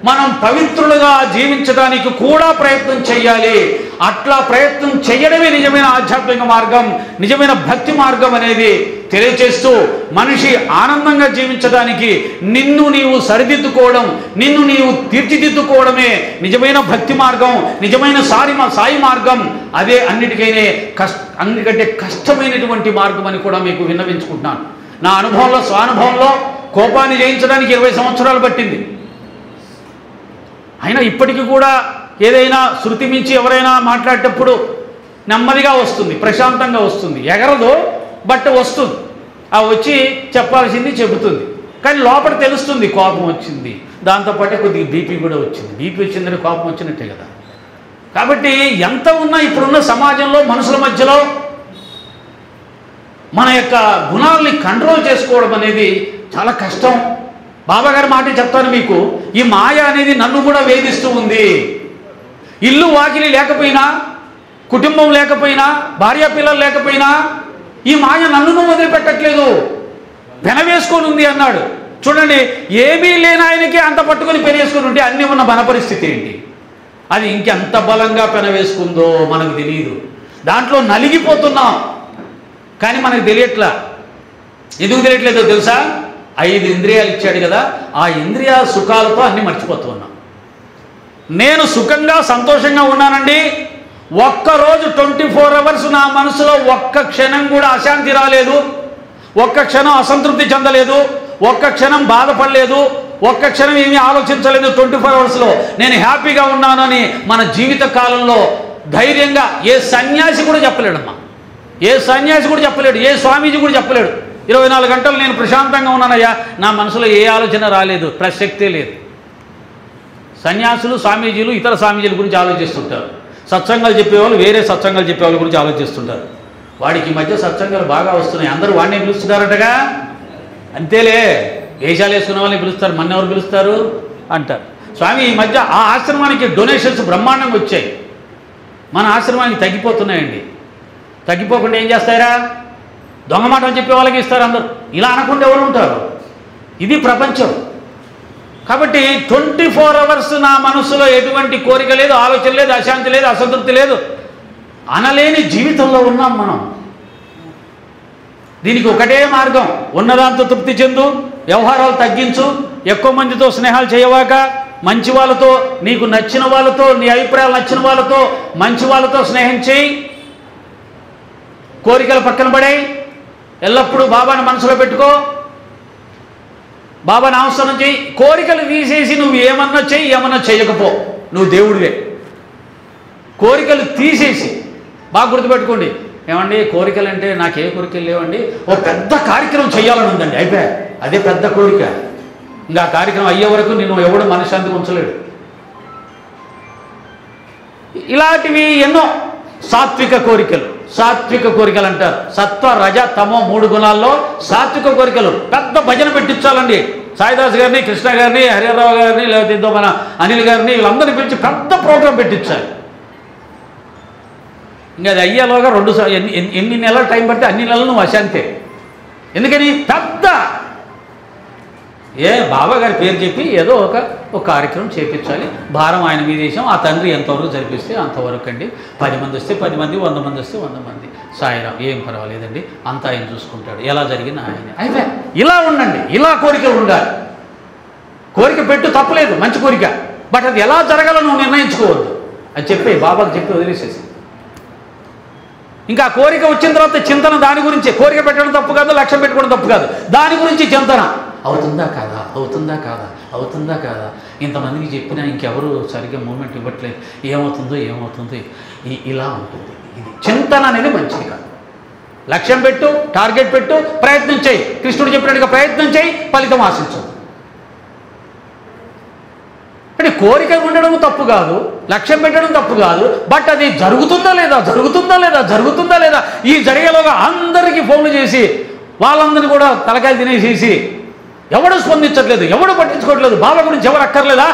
మనం పవిత్రులుగా జీవించడానికి కూడా ప్రయత్నం చేయాలి. అట్లా ప్రయత్నం చేయడమే నిజమైన ఆధ్యాత్మిక మార్గం, నిజమైన భక్తి మార్గం అనేది తెలియచేస్తూ మనిషి ఆనందంగా జీవించడానికి నిన్ను నీవు సరిదిద్దుకోవడం, నిన్ను నీవు తీర్చిదిద్దుకోవడమే నిజమైన భక్తి మార్గం, నిజమైన సాయి మార్గం. అదే అన్నిటికంటే కష్టమైనటువంటి మార్గం అని కూడా మీకు విన్నవించుకుంటున్నాను. నా అనుభవంలో, స్వానుభవంలో కోపాన్ని జయించడానికి 20 సంవత్సరాలు పట్టింది. అయినా ఇప్పటికీ కూడా ఏదైనా శృతి మించి ఎవరైనా మాట్లాడేటప్పుడు నెమ్మదిగా వస్తుంది, ప్రశాంతంగా వస్తుంది. ఎగరదు, బట్ వస్తుంది. ఆ వచ్చి చెప్పాల్సింది చెబుతుంది. కానీ లోపల తెలుస్తుంది కోపం వచ్చింది. దాంతోపాటే కొద్దిగా బీపీ కూడా వచ్చింది. బీపీ వచ్చిందని కోపం వచ్చినట్టే కదా. కాబట్టి ఎంత ఉన్నా ఇప్పుడున్న సమాజంలో మనుషుల మధ్యలో మన యొక్క గుణాలని కంట్రోల్ చేసుకోవడం అనేది చాలా కష్టం. బాబాగారి మాట చెప్తాను మీకు, ఈ మాయ అనేది నన్ను కూడా వేధిస్తూ ఉంది. ఇల్లు వాకిలి లేకపోయినా, కుటుంబం లేకపోయినా, భార్య పిల్లలు లేకపోయినా ఈ మాయ నన్ను వదిలిపెట్టట్లేదు, పెనవేసుకొని ఉంది అన్నాడు. చూడండి, ఏమీ లేని ఆయనకి అంత పట్టుకొని పెనేసుకొని ఉంటే అన్నీ ఉన్న మన పరిస్థితి ఏంటి? అది ఇంకెంత బలంగా పెనవేసుకుందో మనకు తెలియదు. దాంట్లో నలిగిపోతున్నాం, కానీ మనకు తెలియట్లా. ఎందుకు తెలియట్లేదో తెలుసా? 5 ఇంద్రియాలు ఇచ్చాడు కదా, ఆ ఇంద్రియ సుఖాలతో అన్నీ మర్చిపోతూ ఉన్నాం. నేను సుఖంగా సంతోషంగా ఉన్నానండి, ఒక్కరోజు 24 అవర్స్ నా మనసులో ఒక్క క్షణం కూడా అశాంతి రాలేదు, ఒక్క క్షణం అసంతృప్తి చెందలేదు, ఒక్క క్షణం బాధపడలేదు, ఒక్క క్షణం ఏమీ ఆలోచించలేదు. 24 అవర్స్లో నేను హ్యాపీగా ఉన్నానని మన జీవిత కాలంలో ధైర్యంగా ఏ సన్యాసి కూడా చెప్పలేడమ్మా. ఏ సన్యాసి కూడా చెప్పలేడు, ఏ స్వామీజీ కూడా చెప్పలేడు. 24 గంటలు నేను ప్రశాంతంగా ఉన్నానయ్యా, నా మనసులో ఏ ఆలోచన రాలేదు, ప్రసక్తే లేదు. సన్యాసులు, స్వామీజీలు ఇతర స్వామీజీల గురించి ఆలోచిస్తుంటారు. సత్సంగాలు చెప్పేవాళ్ళు వేరే సత్సంగాలు చెప్పేవాళ్ళ గురించి ఆలోచిస్తుంటారు. వాడికి ఈ మధ్య సత్సంగాలు బాగా వస్తున్నాయి, అందరూ వాడిని పిలుస్తున్నారటగా. అంతేలే, వేషాలు వేసుకున్న వాళ్ళని పిలుస్తారు, మన ఎవరు పిలుస్తారు అంటారు. స్వామి ఈ మధ్య ఆ ఆశ్రమానికి డొనేషన్స్ బ్రహ్మాండంగా వచ్చాయి, మన ఆశ్రమానికి తగ్గిపోతున్నాయండి. తగ్గిపోకుండా ఏం చేస్తారా? దొంగ మాటలు చెప్పే వాళ్ళకి ఇస్తారు అందరూ. ఇలా అనకుండా ఎవరు ఉంటారు? ఇది ప్రపంచం. కాబట్టి 24 అవర్స్ నా మనసులో ఎటువంటి కోరిక లేదు, ఆలోచన లేదు, అశాంతి లేదు, అసంతృప్తి లేదు, అనలేని జీవితంలో ఉన్నాం మనం. దీనికి ఒకటే మార్గం, ఉన్నదాంతో తృప్తి చెందు, వ్యవహారాలు తగ్గించు, ఎక్కువ మందితో స్నేహాలు చేయవాక, మంచి వాళ్ళతో, నీకు నచ్చిన వాళ్ళతో, నీ అభిప్రాయాలు నచ్చిన వాళ్ళతో, మంచి వాళ్ళతో స్నేహం చేయి, కోరికలు పక్కన పడేయి, ఎల్లప్పుడూ బాబాని మనసులో పెట్టుకో, బాబా నామస్మరణ చెయ్యి. కోరికలు తీసేసి నువ్వు ఏమన్నా చెయ్యి, ఏమన్నా చెయ్యకపో, నువ్వు దేవుడివే. కోరికలు తీసేసి, బాగా గుర్తుపెట్టుకోండి. ఏమండి, కోరికలు అంటే నాకే కోరికలు లేవండి, ఓ పెద్ద కార్యక్రమం చేయాలని ఉందండి, అయిపోయా, అదే పెద్ద కోరిక. ఇంకా ఆ కార్యక్రమం అయ్యే వరకు నేను ఎవడు మనశ్శాంతి ఉంచలేడు. ఇలాంటివి ఎన్నో సాత్విక కోరికలు, సాత్విక కోరికలు అంటారు. సత్వ, రజ, తమో 3 గుణాల్లో సాత్విక కోరికలు. పెద్ద భజన పెట్టించాలండి. సాయిదాస్ గారిని, కృష్ణ గారిని, హరిహరరావు గారిని, లేకపోతే ఇంతో మన అనిల్ గారిని, వీళ్ళందరినీ పిలిచి పెద్ద ప్రోగ్రాం పెట్టించాలి. ఇంకా అది అయ్యేలోగా ఎన్ని నెలలు టైం పడితే అన్ని నెలలు నువ్వు అశాంతే. ఎందుకని? పెద్ద బాబా గారి పేరు చెప్పి ఏదో ఒక కార్యక్రమం చేయించాలి, భారం ఆయన మీద వేసాం, ఆ తండ్రి ఎంతవరకు జరిపిస్తే అంతవరకు అండి. 10 మంది వస్తే 10 మంది, 100 మంది వస్తే 100 మంది, సాయిరాం ఏం పర్వాలేదండి, అంతా ఆయన చూసుకుంటాడు, ఎలా జరిగిన ఆయన. అయితే ఇలా ఉండండి, ఇలా కోరికలు ఉండాలి. కోరిక పెట్టు, తప్పలేదు, మంచి కోరిక, బట్ అది ఎలా జరగాలో నువ్వు నిర్ణయించుకోవద్దు అని చెప్పి బాబాకు చెప్పి వదిలేసేసి, ఇంకా కోరిక వచ్చిన తర్వాత చింతన దాని గురించి. కోరిక పెట్టడం తప్పు కాదు, లక్ష్యం పెట్టుకోవడం తప్పు కాదు, దాని గురించి చింతన. అవుతుందా కాదా, అవుతుందా కాదా, అవుతుందా కాదా, ఇంతమందికి చెప్పినా ఇంకెవరు సరిగ్గా మూమెంట్ ఇవ్వట్లేదు, ఏమవుతుందో ఏమవుతుందో, ఇలా ఉంటుంది. ఇది చింతన అనేది మంచిది కాదు. లక్ష్యం పెట్టు, టార్గెట్ పెట్టు, ప్రయత్నం చేయి. కృష్ణుడు చెప్పినట్టుగా ప్రయత్నం చేయి, ఫలితం ఆశించదు. అంటే కోరిక ఉండడం తప్పు కాదు, లక్ష్యం పెట్టడం తప్పు కాదు, బట్ అది జరుగుతుందా లేదా, జరుగుతుందా లేదా, జరుగుతుందా లేదా, ఈ జరిగేలోగా అందరికీ ఫోన్లు చేసి వాళ్ళందరినీ కూడా తలకాయలు తినేసేసి ఎవడు స్పందించట్లేదు, ఎవడు పట్టించుకోవట్లేదు, బాబా గురించి ఎవరు అక్కర్లేదా?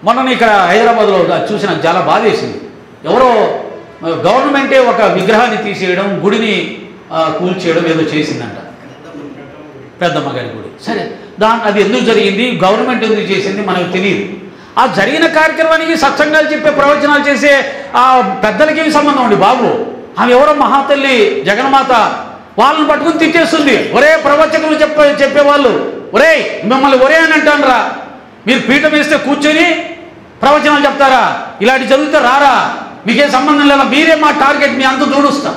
మొన్న ఇక్కడ హైదరాబాద్లో చూసిన చాలా బాధ వేసింది. ఎవరో గవర్నమెంటే ఒక విగ్రహాన్ని తీసేయడం, గుడిని కూల్చేయడం ఏదో చేసిందంట, పెద్దమ్మ గారి గుడి. సరే, అది ఎందుకు జరిగింది, గవర్నమెంట్ ఎందుకు చేసింది మనకు తెలియదు. ఆ జరిగిన కార్యక్రమానికి సత్సంగాలు చెప్పే, ప్రవచనాలు చేసే ఆ పెద్దలకి ఏమి సంబంధం అండి బాబు? ఆమె ఎవరో మహాతల్లి జగన్మాత, వాళ్ళని పట్టుకుని తిట్టేస్తుంది. ఒరే ప్రవచకులు చెప్పేవాళ్ళు, ఒరే మిమ్మల్ని ఒరే అని అంటానురా, మీరు పీఠం వేస్తే కూర్చొని ప్రవచనాలు చెప్తారా? ఇలాంటి చదివితే రారా? మీకేం సంబంధం లేదా, మీరే మా టార్గెట్, మీ అంత దూడుస్తాం.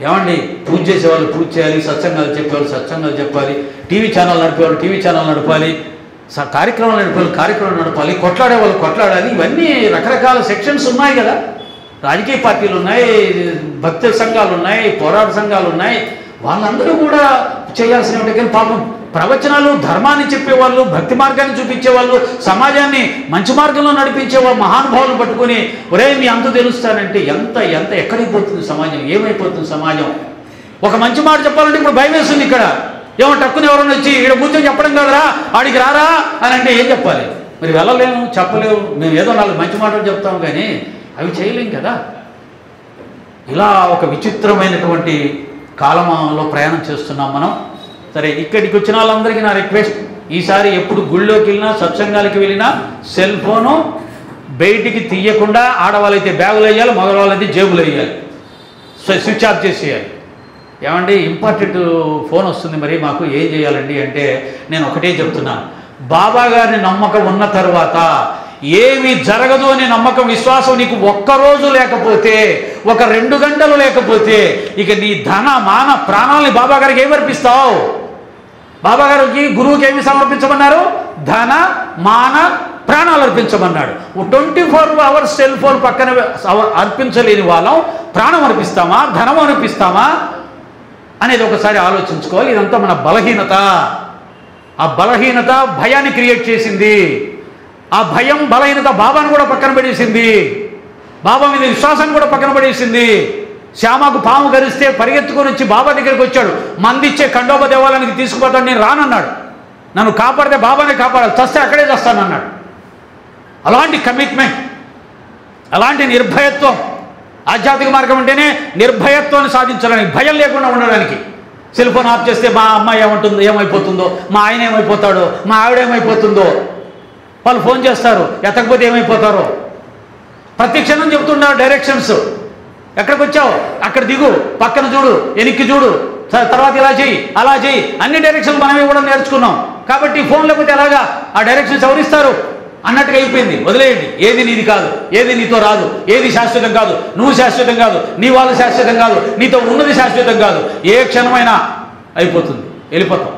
ఏమండి, పూజ చేసేవాళ్ళు పూజ చేయాలి, సత్సంగాలు చెప్పేవాళ్ళు సత్సంగాలు చెప్పాలి, టీవీ ఛానల్ నడిపేవాళ్ళు టీవీ ఛానల్ నడపాలి, కార్యక్రమాలు నడిపేవాళ్ళు కార్యక్రమాలు నడపాలి, కొట్లాడే వాళ్ళు కొట్లాడాలి. ఇవన్నీ రకరకాల సెక్షన్స్ ఉన్నాయి కదా. రాజకీయ పార్టీలు ఉన్నాయి, భక్తి సంఘాలు ఉన్నాయి, పోరాట సంఘాలు ఉన్నాయి. వాళ్ళందరూ కూడా చేయాల్సినవి. కానీ పాపం ప్రవచనాలు ధర్మాన్ని చెప్పేవాళ్ళు, భక్తి మార్గాన్ని చూపించేవాళ్ళు, సమాజాన్ని మంచి మార్గంలో నడిపించేవాళ్ళు మహానుభావులను పట్టుకొని ఒరే మీ అంత తెలుస్తానంటే ఎంత ఎంత ఎక్కడికి పోతుంది సమాజం, ఏమైపోతుంది సమాజం? ఒక మంచి మాట చెప్పాలంటే ఇప్పుడు భయం వేస్తుంది. ఇక్కడ ఏమో టక్కుని ఎవరైనా వచ్చి ఇక్కడ కూర్చొని చెప్పడం కదరా, ఆడికి రారా అని అంటే ఏం చెప్పాలి? మరి వెళ్ళలేము, చెప్పలేము. మేము ఏదో 4 మంచి మాటలు చెప్తాము కానీ అవి చేయలేం కదా. ఇలా ఒక విచిత్రమైనటువంటి కాలంలో ప్రయాణం చేస్తున్నాం మనం. సరే, ఇక్కడికి వచ్చిన వాళ్ళందరికీ నా రిక్వెస్ట్, ఈసారి ఎప్పుడు గుళ్ళోకి వెళ్ళినా సత్సంగాలకి వెళ్ళినా సెల్ ఫోను బయటికి తీయకుండా, ఆడవాళ్ళైతే బ్యాగులు వేయాలి, మగవాళ్ళైతే జేబులు వేయాలి, స్విచ్ ఆఫ్ చేసేయాలి. ఏమండి, ఇంపార్టెంట్ ఫోన్ వస్తుంది, మరి మాకు ఏం చేయాలండి అంటే నేను ఒకటే చెప్తున్నాను. బాబా గారిని నమ్మకం ఉన్న తర్వాత ఏమి జరగదు అని నమ్మకం విశ్వాసం నీకు ఒక్కరోజు లేకపోతే, ఒక 2 గంటలు లేకపోతే, ఇక నీ ధన మాన ప్రాణాలని బాబా గారికి ఏమి అర్పిస్తావు? బాబా గారికి గురువుకి ఏమి సమర్పించమన్నారు? ధన మాన ప్రాణాలు అర్పించమన్నాడు. 24 hours సెల్ ఫోన్ పక్కన అర్పించలేని వాళ్ళం ప్రాణం అర్పిస్తామా, ధనం అర్పిస్తామా అనేది ఒకసారి ఆలోచించుకోవాలి. ఇదంతా మన బలహీనత. ఆ బలహీనత భయాన్ని క్రియేట్ చేసింది. ఆ భయం బలహీనత బాబాను కూడా పక్కన పడేసింది, బాబా మీద విశ్వాసాన్ని కూడా పక్కన పడేసింది. శ్యామకు పాము గరిస్తే పరిగెత్తుకొని వచ్చి బాబా దగ్గరికి వచ్చాడు. మందిచ్చే ఖండోబ దేవాలయానికి తీసుకుపోతాడు, నేను రానన్నాడు. నన్ను కాపాడితే బాబానే కాపాడాలి, చస్తే అక్కడే చేస్తానన్నాడు. అలాంటి కమిట్మెంట్, అలాంటి నిర్భయత్వం. ఆధ్యాత్మిక మార్గం అంటేనే నిర్భయత్వాన్ని సాధించడానికి, భయం లేకుండా ఉండడానికి. సెల్ ఫోన్ ఆఫ్ చేస్తే మా అమ్మాయి ఏమైపోతుందో, మా ఆయన ఏమైపోతాడో, మా ఆవిడ ఏమైపోతుందో, వాళ్ళు ఫోన్ చేస్తారు, ఎత్తకపోతే ఏమైపోతారో. ప్రతి క్షణం చెప్తున్నారు డైరెక్షన్స్. ఎక్కడికి వచ్చావు, అక్కడ దిగు, పక్కన చూడు, వెనక్కి చూడు, తర్వాత ఇలా చెయ్యి, అలా చెయ్యి, అన్ని డైరెక్షన్స్ మనమే కూడా నేర్చుకున్నాం. కాబట్టి ఫోన్ లేకపోతే ఎలాగా, ఆ డైరెక్షన్స్ ఎవరిస్తారు అన్నట్టుగా అయిపోయింది. వదిలేయండి. ఏది నీది కాదు, ఏది నీతో రాదు, ఏది శాశ్వతం కాదు, నువ్వు శాశ్వతం కాదు, నీ వాళ్ళు శాశ్వతం కాదు, నీతో ఉన్నది శాశ్వతం కాదు. ఏ క్షణమైనా అయిపోతుంది, వెళ్ళిపోతాం.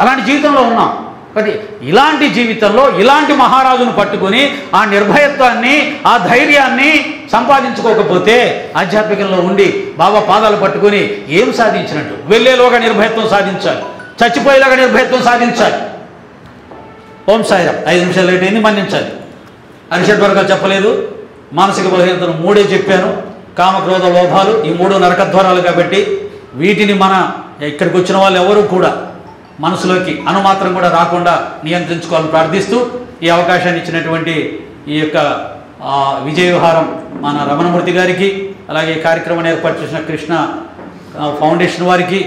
అలాంటి జీవితంలో ఉన్నాం. కాబట్టి ఇలాంటి జీవితంలో ఇలాంటి మహారాజును పట్టుకొని ఆ నిర్భయత్వాన్ని, ఆ ధైర్యాన్ని సంపాదించుకోకపోతే ఆధ్యాత్మికంలో ఉండి బాబా పాదాలు పట్టుకొని ఏం సాధించినట్టు? వెళ్ళేలోగా నిర్భయత్వం సాధించాలి, చచ్చిపోయేలాగా నిర్భయత్వం సాధించాలి. ఓం సాయిరామ్. 5 నిమిషాలు లేట్ అయింది, మన్నించాలి. అరిషడ్ వర్గాలు చెప్పలేదు, మానసిక బలహీనతను 3 చెప్పాను. కామక్రోధ లోభాలు ఈ 3 నరకద్వారాలు. కాబట్టి వీటిని మన ఇక్కడికి వచ్చిన వాళ్ళు ఎవరు కూడా మనసులోకి అనుమాత్రం కూడా రాకుండా నియంత్రించుకోవాలని ప్రార్థిస్తూ ఈ అవకాశాన్ని ఇచ్చినటువంటి ఈ యొక్క విజయ విహారం మన రమణమూర్తి గారికి, అలాగే కార్యక్రమాన్ని ఏర్పాటు చేసిన కృష్ణ ఫౌండేషన్ వారికి,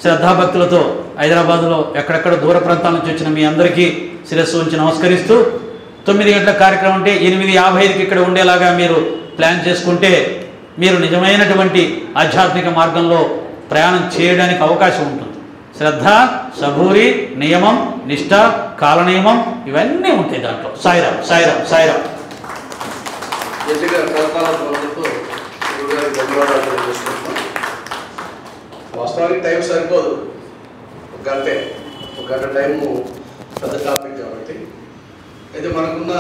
శ్రద్ధాభక్తులతో హైదరాబాద్లో ఎక్కడెక్కడ దూర ప్రాంతాల నుంచి వచ్చిన మీ అందరికీ శిరస్సు ఉంచి నమస్కరిస్తూ, 9 గంటల కార్యక్రమం అంటే 8:55కి ఇక్కడ ఉండేలాగా మీరు ప్లాన్ చేసుకుంటే మీరు నిజమైనటువంటి ఆధ్యాత్మిక మార్గంలో ప్రయాణం చేయడానికి అవకాశం ఉంటుంది. శ్రద్ధ, సబూరి, నియమం, నిష్ఠ, కాలనియమం ఇవన్నీ ఉంటాయి దాంట్లో. సాయిరామ్, సాయిరామ్, సాయిరామ్. వాస్తవానికి టైం సరిపోదు, 1 గంటే. 1 గంట టైము పెద్ద టాపిక్ కాబట్టి. అయితే మనకున్న